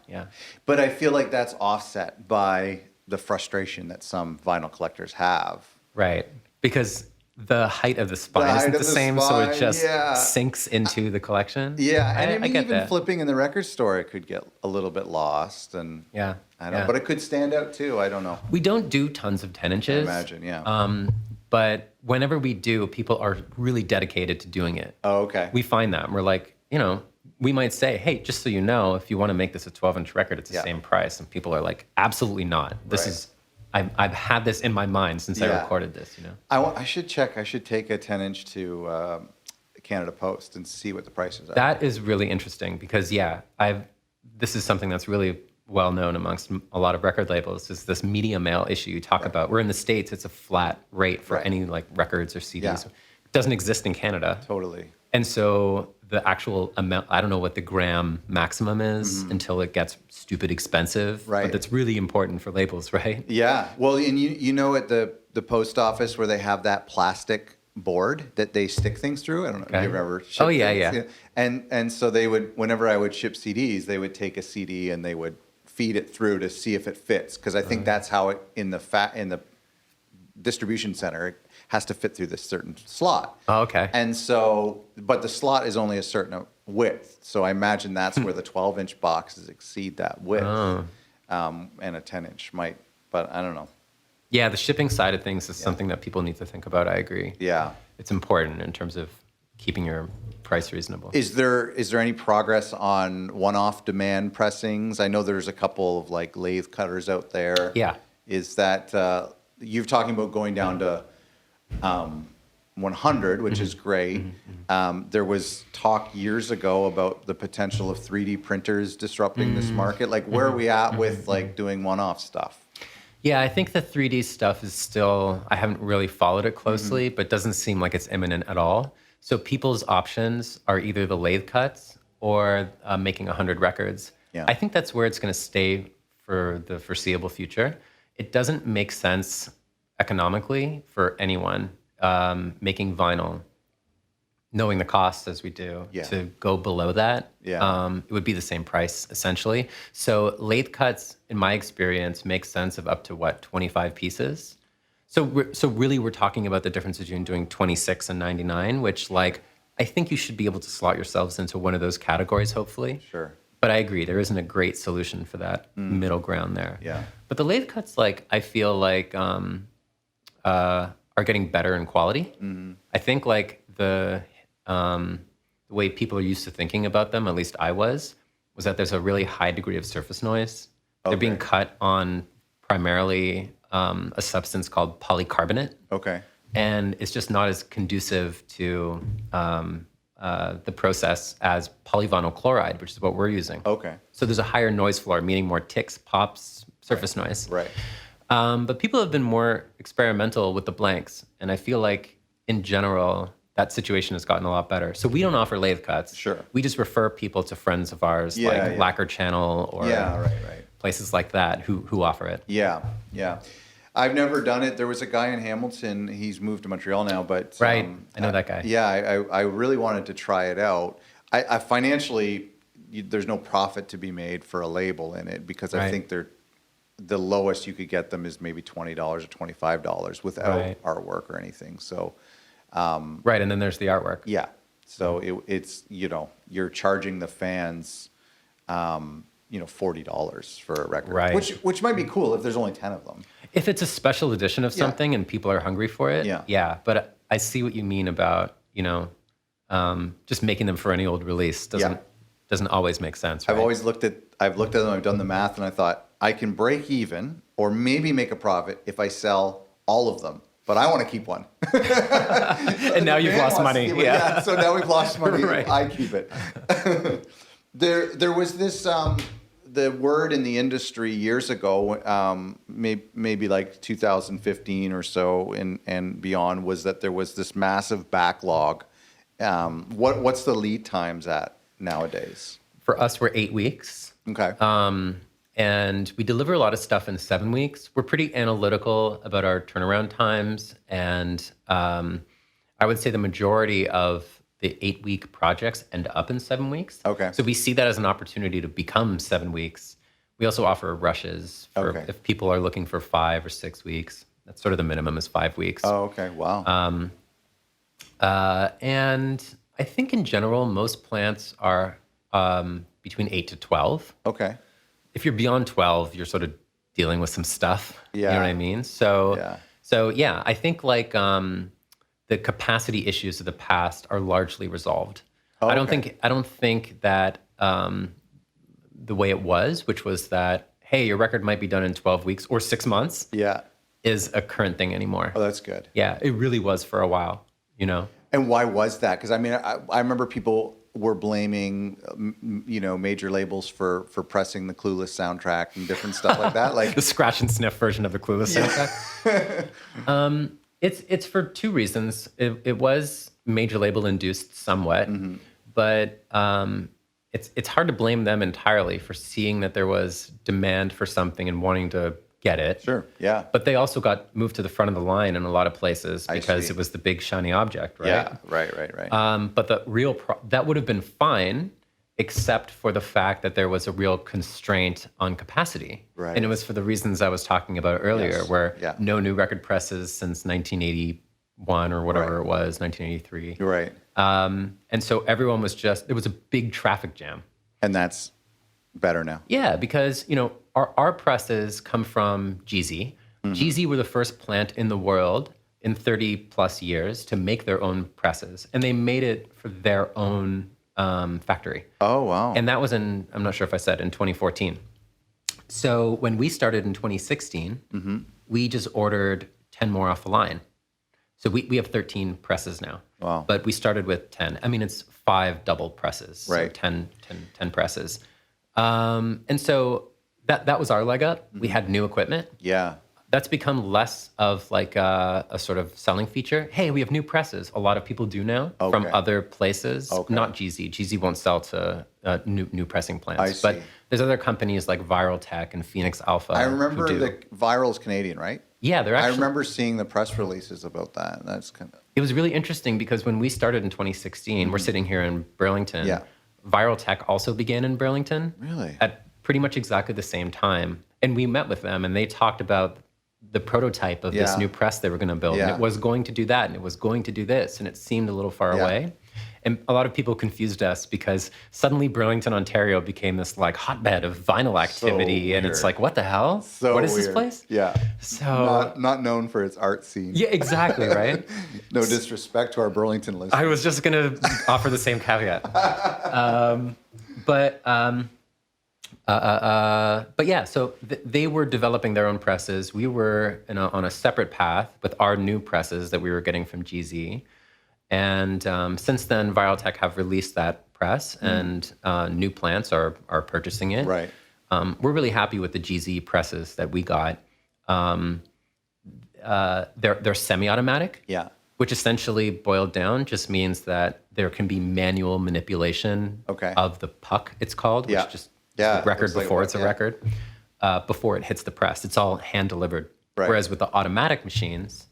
But I feel like that's offset by the frustration that some vinyl collectors have. Right. Because, the height of the spine height isn't of the the same, so it spine, just yeah. sinks into the collection. Yeah, and I mean, get even that. flipping in the record store, it could get a little bit lost, and Yeah, I don't know, but it could stand out too. I don't know. We don't do tons of 10 I inches. imagine, yeah. But whenever we do, people are really dedicated to doing it. Oh, okay. We find that. And we're like, we might say, hey, just so you know, if you want to make this a 12-inch record, it's the same price. And people are like, absolutely not. This is, I've had this in my mind since I recorded this, I should check. I should take a 10-inch to Canada Post and see what the prices are. That is really interesting because, this is something that's really well known amongst a lot of record labels, is this media mail issue you talk about. We're in the States, it's a flat rate for any like records or CDs. Yeah. It doesn't exist in Canada. Totally. And so the actual amount, I don't know what the gram maximum is until it gets stupid expensive. Right. But that's really important for labels, right? Yeah. Well, and you know at the post office where they have that plastic board that they stick things through. I don't know if you've ever shipped things. And so they would, whenever I would ship CDs, they would take a CD and they would feed it through to see if it fits, because I think that's how it in the distribution center, it has to fit through this certain slot. Oh, okay. And so, but the slot is only a certain width, so I imagine that's where the 12-inch boxes exceed that width, and a 10-inch might, but I don't know. Yeah, the shipping side of things is something that people need to think about. I agree. Yeah, it's important in terms of keeping your price reasonable. Is there any progress on one-off demand pressings? I know there's a couple of like lathe cutters out there. Yeah. Is that you're talking about going down to 100, which is great. There was talk years ago about the potential of 3D printers disrupting this market. Like, where are we at with like doing one-off stuff? Yeah, I think the 3D stuff is still, I haven't really followed it closely, but doesn't seem like it's imminent at all. So people's options are either the lathe cuts or making 100 records. Yeah. I think that's where it's going to stay for the foreseeable future. It doesn't make sense economically for anyone making vinyl, knowing the costs as we do, to go below that. It would be the same price, essentially. So lathe cuts, in my experience, make sense of up to, 25 pieces? So really, we're talking about the difference between doing 26 and 99, which, like, I think you should be able to slot yourselves into one of those categories, hopefully. Sure. But I agree, there isn't a great solution for that middle ground there. Yeah. But the lathe cuts, like, I feel like are getting better in quality. I think, like, the way people are used to thinking about them, at least I was that there's a really high degree of surface noise. They're being cut on primarily a substance called polycarbonate. Okay. And it's just not as conducive to the process as polyvinyl chloride, which is what we're using. Okay. So there's a higher noise floor, meaning more ticks, pops, surface noise. Right. But people have been more experimental with the blanks. And I feel like, in general, that situation has gotten a lot better. So we don't offer lathe cuts. Sure. We just refer people to friends of ours, like Lacquer Channel or places like that who offer it. Yeah, yeah. I've never done it. There was a guy in Hamilton. He's moved to Montreal now, but I know that guy. Yeah, I really wanted to try it out. I financially, there's no profit to be made for a label in it, because I think the lowest you could get them is maybe $20 or $25 without artwork or anything. So. And then there's the artwork. Yeah. So it's you're charging the fans, $40 for a record, which might be cool if there's only 10 of them. If it's a special edition of something and people are hungry for it, But I see what you mean about just making them for any old release doesn't always make sense. Right? I've looked at them. I've done the math, and I thought I can break even or maybe make a profit if I sell all of them. But I want to keep one. And now you've lost money. Yeah. So now we've lost money. Right. I keep it. There was this the word in the industry years ago, maybe like 2015 or so and beyond, was that there was this massive backlog. What's the lead times at nowadays? For us, we're 8 weeks. Okay. And we deliver a lot of stuff in 7 weeks. We're pretty analytical about our turnaround times. And I would say the majority of the 8-week projects end up in 7 weeks. Okay. So we see that as an opportunity to become 7 weeks. We also offer rushes for if people are looking for 5 or 6 weeks. That's sort of the minimum is 5 weeks. Oh, okay. Wow. And I think in general, most plants are between 8 to 12. Okay. If you're beyond 12, you're sort of dealing with some stuff. You know Yeah. what I mean? So, Yeah. so yeah, I think like the capacity issues of the past are largely resolved. Oh, I don't okay. think that the way it was, which was that, hey, your record might be done in 12 weeks or 6 months, Yeah. is a current thing anymore. Oh, that's good. Yeah, it really was for a while, you know? And why was that? Because I mean, I remember people were blaming, major labels for pressing the Clueless soundtrack and different stuff like that. Like The scratch and sniff version of the Clueless soundtrack. It's for two reasons. It was major label induced somewhat, but it's hard to blame them entirely for seeing that there was demand for something and wanting to get it. Sure. Yeah. But they also got moved to the front of the line in a lot of places because see. it was the big shiny object, right? Yeah. Right. But the real that would have been fine, except for the fact that there was a real constraint on capacity, Right. and it was for the reasons I was talking about earlier, Yes. where Yeah. no new record presses since 1981 or whatever Right. it was, 1983. Right. And so everyone was there was a big traffic jam. And that's better now. Yeah, because our presses come from GZ. GZ were the first plant in the world in 30 plus years to make their own presses, and they made it for their own factory. Oh, wow. And that was I'm not sure if I said, in 2014. So when we started in 2016, we just ordered 10 more off the line. So we have 13 presses now. Wow. But we started with 10. I mean, it's 5 double presses. So Right. 10 presses. And so that was our leg up. We had new equipment. Yeah. That's become less of like a sort of selling feature. Hey, we have new presses. A lot of people do now from Okay. other places, Okay. not GZ. GZ won't sell to new pressing plants. I But see. there's other companies like Viral Tech and Phoenix Alpha. I who remember do. the Viral's Canadian, right? Yeah, they're I actually. remember seeing the press releases about that. That's kind of It was really interesting because when we started in 2016, we're sitting here in Burlington. Yeah. Viral Tech also began in Burlington. Really? At pretty much exactly the same time. And we met with them and they talked about the prototype of this Yeah. new press they were going to build. And Yeah. it was going to do that and it was going to do this. And it seemed a little far Yeah. away. And a lot of people confused us because suddenly Burlington, Ontario became this like hotbed of vinyl activity. And it's weird. like, what the hell? so What is this weird. place? Yeah. So, Not known for its art scene. yeah, exactly, right? No disrespect to our Burlington listeners. I was just going to offer the same caveat. But yeah, so they were developing their own presses. We were on a separate path with our new presses that we were getting from GZ. And since then, Viral Tech have released that press, and new plants are purchasing it. Right. We're really happy with the GZ presses that we got. They're semi-automatic. Yeah. Which essentially boiled down just means that there can be manual manipulation Okay. of the puck, it's called, Yeah. which just Yeah, is the record looks like before what- it's a yeah. record, before it hits the press. It's all hand delivered. Right. Whereas with the automatic machines,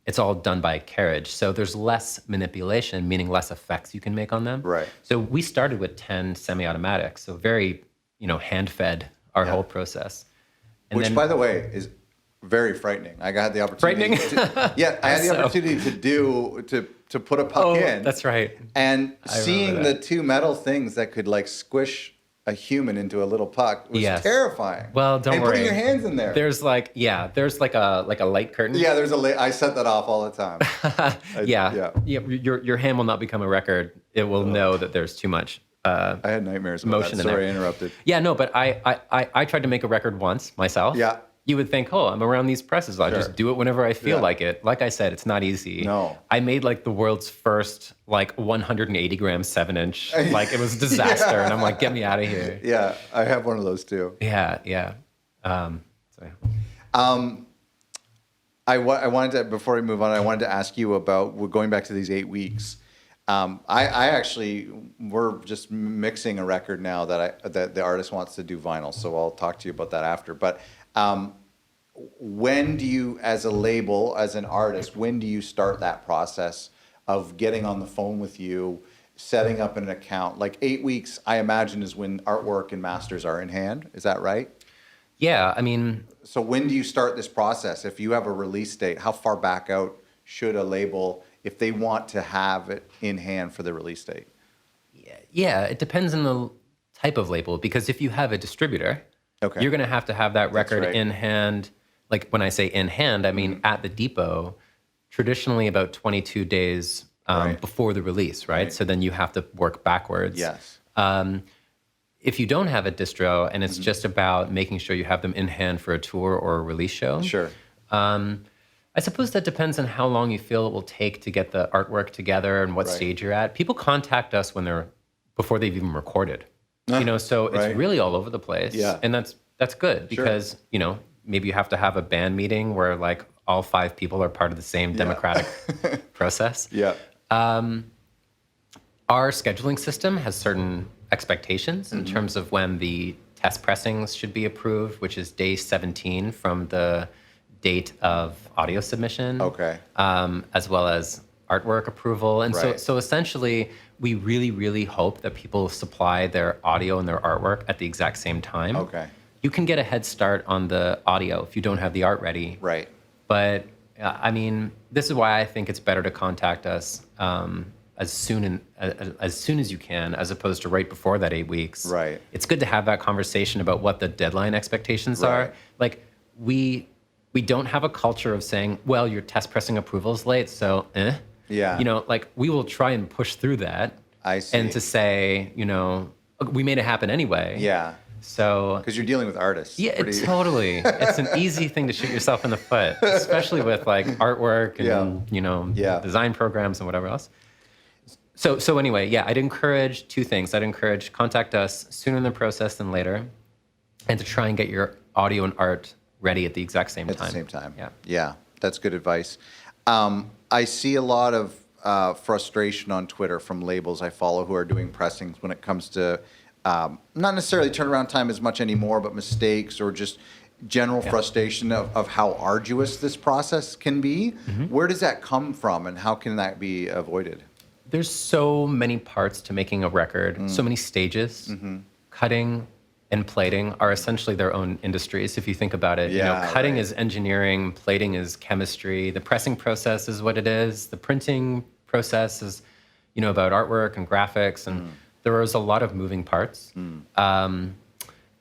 it's all done by carriage. So there's less manipulation, meaning less effects you can make on them. Right. So we started with 10 semi-automatics, so very, hand-fed our Yeah. whole process. And Which, then, by the way, is very frightening. I had the opportunity. Frightening? I had the So- opportunity to put a puck in. that's right. And remember seeing the that. two metal things that could like squish a human into a little puck was Yes. terrifying. Well, don't and worry. putting your hands in there. There's like a light curtain. Yeah, there's I set that off all the time. Yeah. Your hand will not become a record. It will know that there's too much. I had nightmares about Motion that. in Sorry, there. I interrupted. Yeah, no, but I tried to make a record once myself. Yeah. You would think, oh, I'm around these presses. I'll Sure. just do it whenever I feel Yeah. like it. Like I said, it's not easy. No. I made like the world's first like 180 gram 7-inch. Like it was a disaster, and I'm like, get me out of here. Yeah, I have one of those too. Yeah. So, I wanted to, before we move on, I wanted to ask you about, we're going back to these 8 weeks. I actually, we're just mixing a record now that the artist wants to do vinyl, so I'll talk to you about that after. But when do you, as a label, as an artist, when do you start that process of getting on the phone with you, setting up an account? Like 8 weeks, I imagine, is when artwork and masters are in hand. Is that right? yeah, I mean, So when do you start this process? If you have a release date, how far back out should a label, if they want to have it in hand for the release date? Yeah, it depends on the type of label, because if you have a distributor, Okay. you're going to have that record right. in hand. Like when I say in hand, I mean at the depot, traditionally about 22 days Right. before the release, right? So then you have to work backwards. Yes. If you don't have a distro and it's just about making sure you have them in hand for a tour or a release show, Sure. I suppose that depends on how long you feel it will take to get the artwork together and what Right. stage you're at. People contact us before they've even recorded. So Right. it's really all over the place. Yeah. And that's good because, maybe you have to have a band meeting where like all 5 people are part of the same democratic process. Yeah. Our scheduling system has certain expectations in terms of when the test pressings should be approved, which is day 17 from the date of audio submission. Okay. As well as artwork approval. And Right. so essentially, we really, really hope that people supply their audio and their artwork at the exact same time. Okay. You can get a head start on the audio if you don't have the art ready. Right. But this is why I think it's better to contact us as soon as you can, as opposed to right before that 8 weeks. Right. It's good to have that conversation about what the deadline expectations Right. are. Like we don't have a culture of saying, well, your test pressing approval is late, so Yeah. like we will try and push through that. I see. And to say, we made it happen anyway. Yeah. So Because you're dealing with artists. yeah, Pretty- totally. It's an easy thing to shoot yourself in the foot, especially with like artwork and Yeah. design programs and whatever else. So anyway, yeah, I'd encourage 2 things. I'd encourage contact us sooner in the process than later, and to try and get your audio and art ready at the exact same At time. the same time. Yeah. Yeah, that's good advice. I see a lot of frustration on Twitter from labels I follow who are doing pressings when it comes to not necessarily turnaround time as much anymore, but mistakes or just general frustration of how arduous this process can be. Where does that come from, and how can that be avoided? There's so many parts to making a record, so many stages. Cutting and plating are essentially their own industries, if you think about it. Yeah, cutting right. is engineering, plating is chemistry, the pressing process is what it is, the printing process is, about artwork and graphics, and there is a lot of moving parts.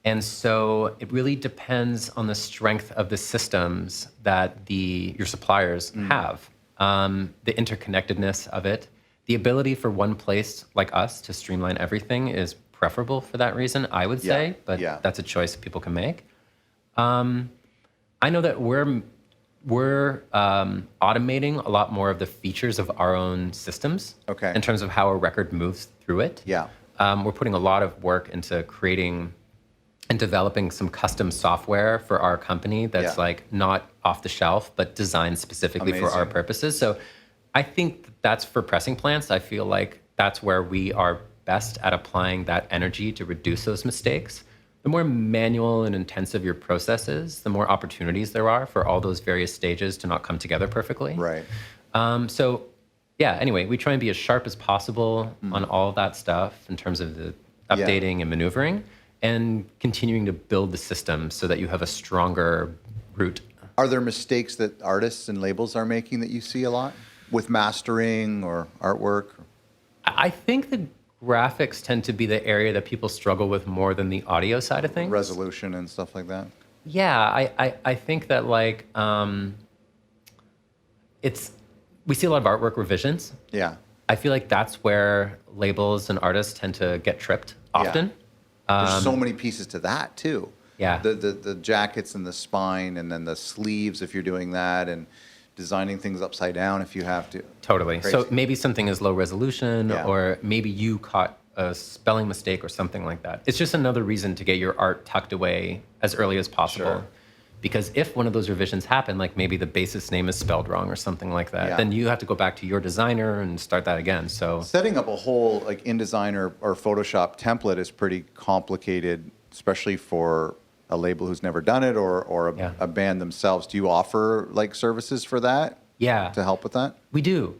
And so it really depends on the strength of the systems that your suppliers have, the interconnectedness of it. The ability for one place like us to streamline everything is preferable for that reason, I would say, but that's a choice people can make. I know that we're automating a lot more of the features of our own systems in terms of how a record moves through it. Yeah. We're putting a lot of work into creating and developing some custom software for our company that's like not off the shelf, but designed specifically for our purposes. So I think that's for pressing plants. I feel like that's where we are best at applying that energy to reduce those mistakes. The more manual and intensive your process is, the more opportunities there are for all those various stages to not come together perfectly. Right. Anyway, we try and be as sharp as possible on all of that stuff in terms of the updating and maneuvering, and continuing to build the system so that you have a stronger root. Are there mistakes that artists and labels are making that you see a lot with mastering or artwork? I think the graphics tend to be the area that people struggle with more than the audio side of things. Resolution and stuff like that? Yeah, I think that like we see a lot of artwork revisions. Yeah. I feel like that's where labels and artists tend to get tripped often. There's so many pieces to that too. Yeah. The jackets and the spine, and then the sleeves if you're doing that, and designing things upside down if you have to. Totally. Crazy. So maybe something is low resolution, Yeah. or maybe you caught a spelling mistake or something like that. It's just another reason to get your art tucked away as early as possible. Sure. Because if one of those revisions happen, like maybe the bassist name is spelled wrong or something like that, Yeah. then you have to go back to your designer and start that again. So Setting up a whole like InDesign or Photoshop template is pretty complicated, especially for a label who's never done it, or a band themselves. Do you offer like services for that? Yeah. To help with that? We do.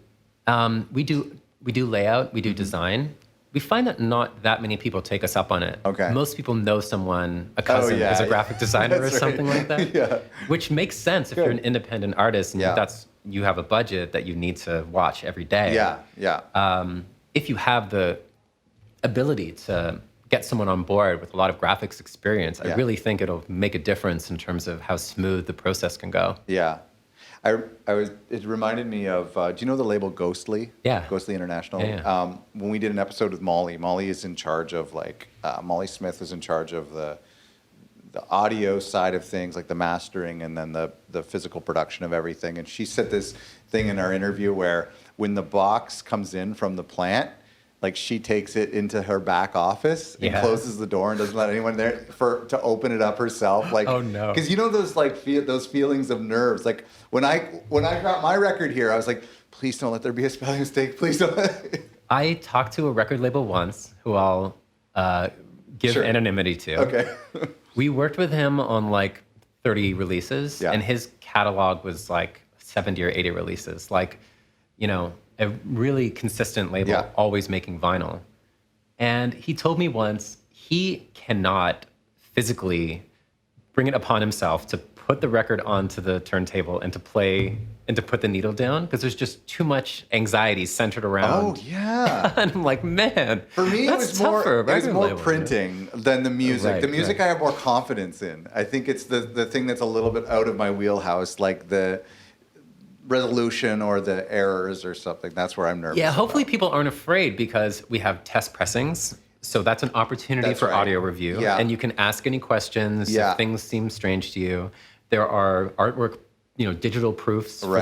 We do layout, we do design. We find that not that many people take us up on it. Okay. Most people know someone, a cousin, as a graphic designer or That's something right. like that. Yeah. Which makes sense if you're an independent artist and that's, you have a budget that you need to watch every day. If you have the ability to get someone on board with a lot of graphics experience, I really think it'll make a difference in terms of how smooth the process can go. Yeah. It reminded me of, do you know the label Ghostly? Yeah. Ghostly International. Yeah. When we did an episode with Molly is in charge of Molly Smith is in charge of the audio side of things, like the mastering and then the physical production of everything. And she said this thing in our interview where when the box comes in from the plant, like she takes it into her back office and closes the door and doesn't let anyone there to open it up herself. Like, oh no, because you know those those feelings of nerves. Like when I got my record here, I was like, please don't let there be a spelling mistake. Please don't. I talked to a record label once who I'll give anonymity to. Okay. We worked with him on like 30 releases, and his catalog was like 70 or 80 releases. Like, you know, a really consistent label, always making vinyl. And he told me once he cannot physically bring it upon himself to put the record onto the turntable and to play and to put the needle down because there's just too much anxiety centered around. Oh, yeah. And I'm like, man, for me, it was more printing than the music. Right, the music I have more confidence in. I think it's the thing that's a little bit out of my wheelhouse, like the resolution or the errors or something. That's where I'm nervous. Yeah, hopefully people aren't afraid because we have test pressings. So that's an opportunity for audio review. Yeah. And you can ask any questions if things seem strange to you. There are artwork, digital proofs for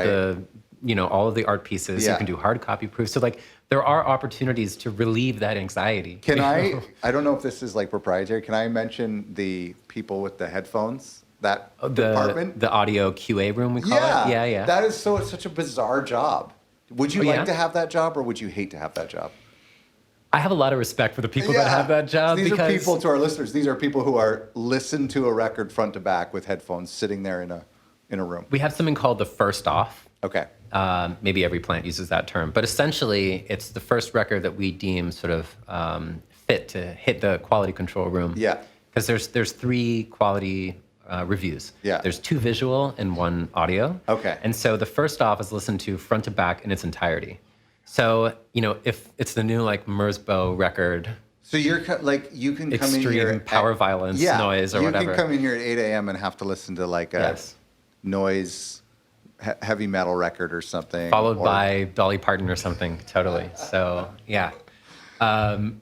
all of the art pieces. You can do hard copy proofs. So like there are opportunities to relieve that anxiety. Can I don't know if this is like proprietary. Can I mention the people with the headphones? That department? The audio QA room, we call it? Yeah. That is it's such a bizarre job. Would you like to have that job or would you hate to have that job? I have a lot of respect for the people that have that job. These are people, to our listeners, these are people who are listen to a record front to back with headphones sitting there in a room. We have something called the first off. Okay. Maybe every plant uses that term. But essentially, it's the first record that we deem sort of fit to hit the quality control room. Yeah. Because there's 3 quality reviews. Yeah. There's 2 visual and 1 audio. Okay. And so the first off is listened to front to back in its entirety. So, if it's the new like Merzbow record. So you can come in here extreme power violence noise or whatever. You can come in here at 8 a.m. and have to listen to like a noise heavy metal record or something. Followed by Dolly Parton or something, totally. So, yeah. I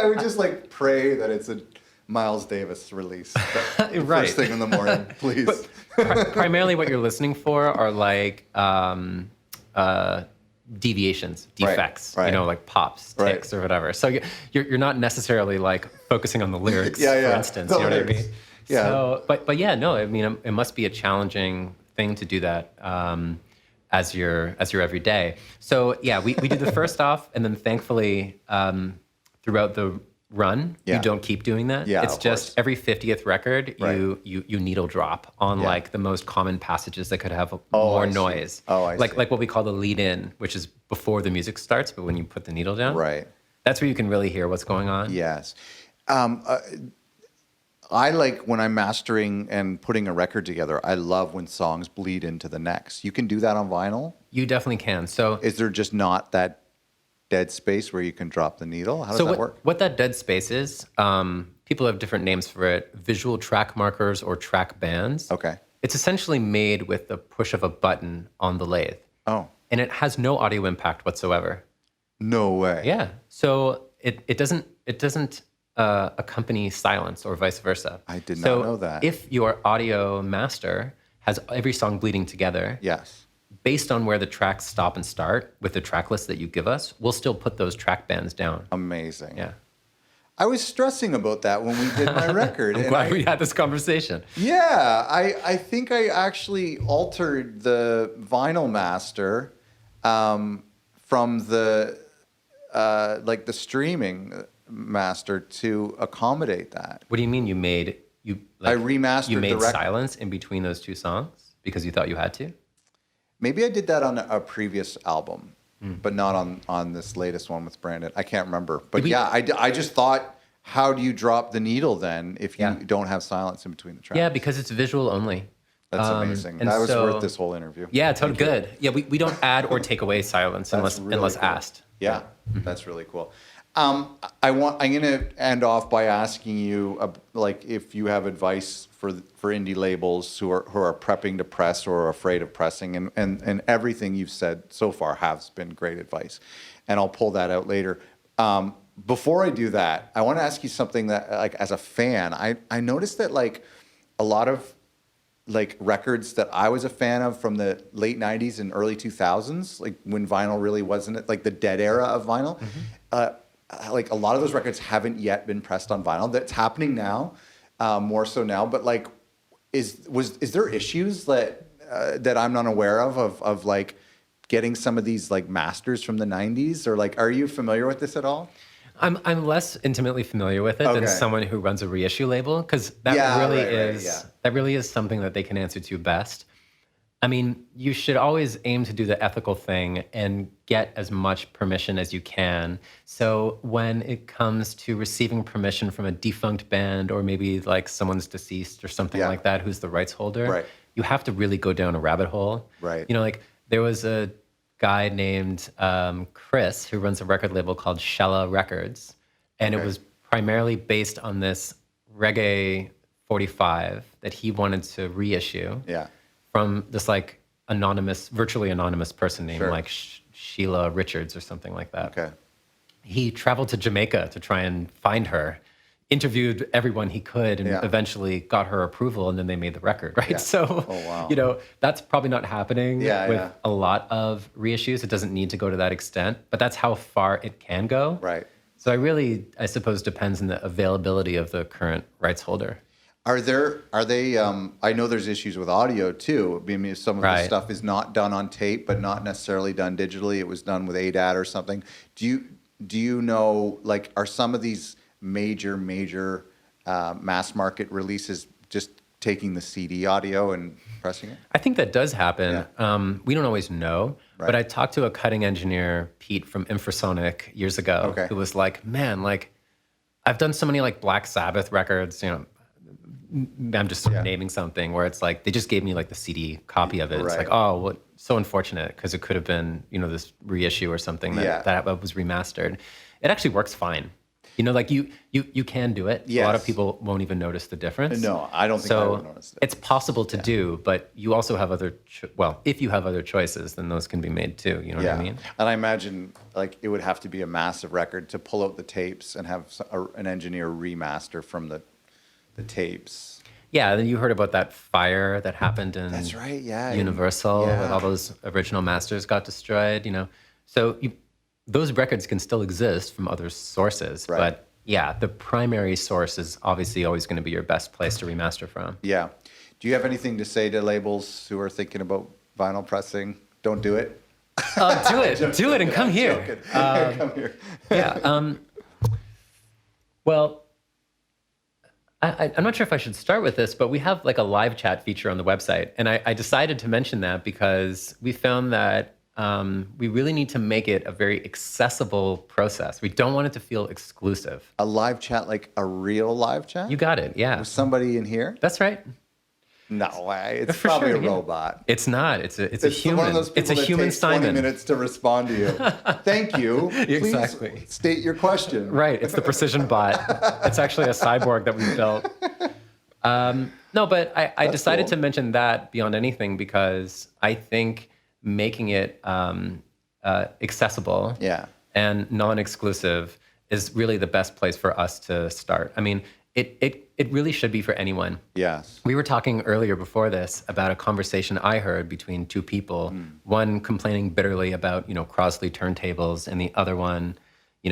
would just like pray that it's a Miles Davis release. First thing in the morning, please. But primarily what you're listening for are like deviations, defects, like pops, ticks, or whatever. So you're not necessarily like focusing on the lyrics, for instance. You know what I mean? Yeah. So, it must be a challenging thing to do that as your everyday. So yeah, we do the first off, and then thankfully throughout the run, you don't keep doing that. Yeah, it's just every 50th record, you needle drop on like the most common passages that could have more noise. Like what we call the lead in, which is before the music starts, but when you put the needle down. Right. That's where you can really hear what's going on. Yes. I like when I'm mastering and putting a record together, I love when songs bleed into the next. You can do that on vinyl? You definitely can. So is there just not that dead space where you can drop the needle? How does that work? What that dead space is, people have different names for it, visual track markers or track bands. Okay. It's essentially made with the push of a button on the lathe. Oh. And it has no audio impact whatsoever. No way. Yeah. So it doesn't accompany silence or vice versa. I did not know that. If your audio master has every song bleeding together, based on where the tracks stop and start with the track list that you give us, we'll still put those track bands down. Amazing. Yeah. I was stressing about that when we did my record. I'm glad we had this conversation. Yeah. I think I actually altered the vinyl master from the the streaming master to accommodate that. What do you mean I remastered you made the record. silence in between those 2 songs because you thought you had to? Maybe I did that on a previous album, but not on this latest one with Brandon. I can't remember. But I just thought, how do you drop the needle then if you don't have silence in between the tracks? Yeah, because it's visual only. That's amazing. And That was so, worth this whole interview. Yeah, totally good. Yeah, we don't add or take away silence unless Really cool. asked. Yeah, that's really cool. I'm going to end off by asking you, like, if you have advice for indie labels who are prepping to press or are afraid of pressing, and everything you've said so far has been great advice, and I'll pull that out later. Before I do that, I want to ask you something that, like, as a fan, I noticed that, like, a lot of, like, records that I was a fan of from the late 90s and early 2000s, like when vinyl really wasn't, like, the dead era of vinyl, like, a lot of those records haven't yet been pressed on vinyl. That's happening now, more so now. But, like, is there issues that I'm not aware of like getting some of these, like, masters from the 90s? Or, like, are you familiar with this at all? I'm less intimately familiar with it than someone who runs a reissue label, because that that really is something that they can answer to best. I mean, you should always aim to do the ethical thing and get as much permission as you can. So when it comes to receiving permission from a defunct band, or maybe like someone's deceased or something like that, who's the rights holder, you have to really go down a rabbit hole. Right. You know, like, there was a guy named Chris who runs a record label called Shella Records, and it was primarily based on this reggae 45 that he wanted to reissue from this, like, virtually anonymous person named like Sheila Richards or something like that. Okay. He traveled to Jamaica to try and find her, interviewed everyone he could, and eventually got her approval, and then they made the record, right? So, you know, that's probably not happening with a lot of reissues. It doesn't need to go to that extent, but that's how far it can go. Right. So I suppose, depends on the availability of the current rights holder. Are they, I know there's issues with audio too. I mean, some of the stuff is not done on tape, but not necessarily done digitally. It was done with ADAT or something. Do you know, like, are some of these major mass market releases just taking the CD audio and pressing it? I think that does happen. We don't always know, but I talked to a cutting engineer, Pete from Infrasonic, years ago, who was like, man, like, I've done so many, like, Black Sabbath records, you know, I'm just naming something, where it's like, they just gave me, like, the CD copy of it. It's like, oh, well, so unfortunate, because it could have been, you know, this reissue or something that was remastered. It actually works fine. You know, like, you can do it. A lot of people won't even notice the difference. No, I don't think I would notice it. It's possible to do, but you also have if you have other choices, then those can be made too. You know what I mean? And I imagine, like, it would have to be a massive record to pull out the tapes and have an engineer remaster from the tapes. Yeah, then you heard about that fire that happened in Universal, when all those original masters got destroyed, you know. So those records can still exist from other sources, but the primary source is obviously always going to be your best place to remaster from. Yeah. Do you have anything to say to labels who are thinking about vinyl pressing? Don't do it. Do it and come here. Come here. Well, I'm not sure if I should start with this, but we have, like, a live chat feature on the website. And I decided to mention that because we found that we really need to make it a very accessible process. We don't want it to feel exclusive. A live chat, like a real live chat? You got it, yeah. With somebody in here? That's right. No way. It's probably a robot. It's not. It's a human. One of those people it's a that human takes Simon. 20 minutes to respond to you. Thank you. Exactly. Please state your question. Right. It's the precision bot. It's actually a cyborg that we built. No, but I decided to mention that beyond anything because I think making it accessible and non-exclusive is really the best place for us to start. I mean, it really should be for anyone. Yes. We were talking earlier before this about a conversation I heard between two people, one complaining bitterly about, Crosley turntables, and the other one,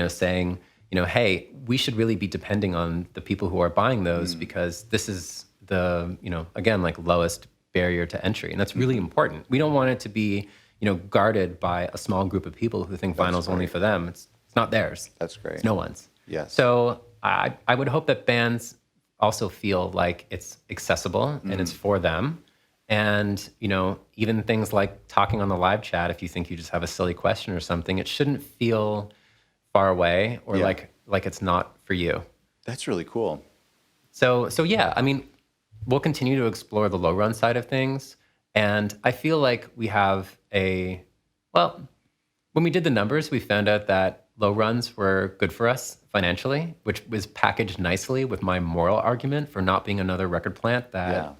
saying, hey, we should really be depending on the people who are buying those because this is the, again, like lowest barrier to entry. And that's really important. We don't want it to be, guarded by a small group of people who think vinyl's only for them. It's not theirs. That's great. It's no one's. Yes. So I would hope that bands also feel like it's accessible and it's for them. And, even things like talking on the live chat, if you think you just have a silly question or something, it shouldn't feel far away or like it's not for you. That's really cool. So yeah, I mean, we'll continue to explore the low run side of things. And I feel like we have well, when we did the numbers, we found out that low runs were good for us financially, which was packaged nicely with my moral argument for not being another record plant that,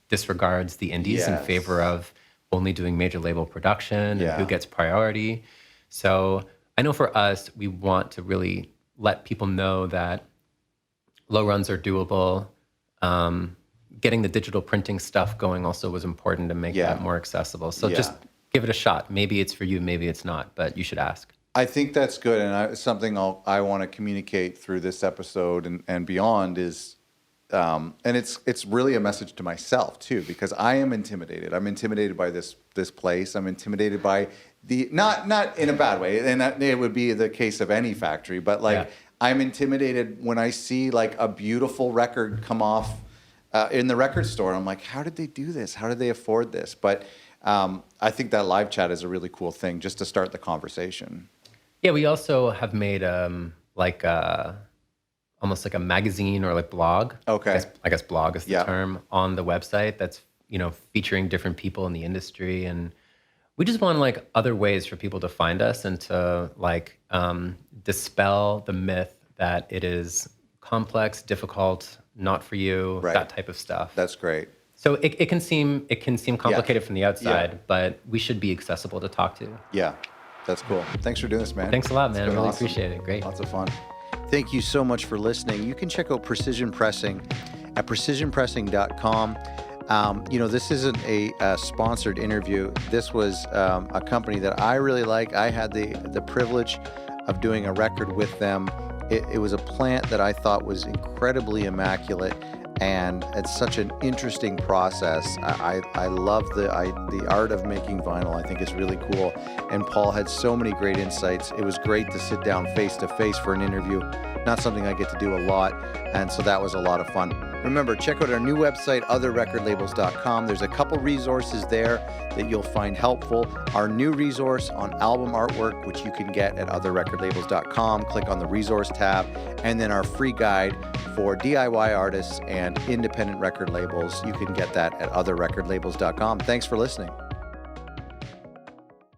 disregards the indies in favor of only doing major label production and who gets priority. So I know for us, we want to really let people know that low runs are doable. Getting the digital printing stuff going also was important to make that more accessible. So just give it a shot. Maybe it's for you, maybe it's not, but you should ask. I think that's good, and something I want to communicate through this episode and beyond is, and it's really a message to myself too, because I am intimidated. I'm intimidated by this place. I'm intimidated by not in a bad way, and it would be the case of any factory, but I'm intimidated when I see like a beautiful record come off in the record store. I'm like, how did they do this? How did they afford this? But I think that live chat is a really cool thing just to start the conversation. Yeah, we also have made almost like a magazine or like blog. Okay. I guess blog is the term on the website that's, featuring different people in the industry. And we just want like other ways for people to find us and to like dispel the myth that it is complex, difficult, not for you, that type of stuff. That's great. So it can seem complicated from the outside, but we should be accessible to talk to. Yeah, that's cool. Thanks for doing this, man. Thanks a lot, man. I really awesome. appreciate it. Great. Lots of fun. Thank you so much for listening. You can check out Precision Pressing at precisionpressing.com. This isn't a sponsored interview. This was a company that I really like. I had the privilege of doing a record with them. It was a plant that I thought was incredibly immaculate, and it's such an interesting process. I love the art of making vinyl. I think it's really cool. And Paul had so many great insights. It was great to sit down face to face for an interview. Not something I get to do a lot, and so that was a lot of fun. Remember, check out our new website, otherrecordlabels.com. There's a couple resources there that you'll find helpful. Our new resource on album artwork, which you can get at otherrecordlabels.com. Click on the resource tab, and then our free guide for DIY artists and independent record labels. You can get that at otherrecordlabels.com. Thanks for listening.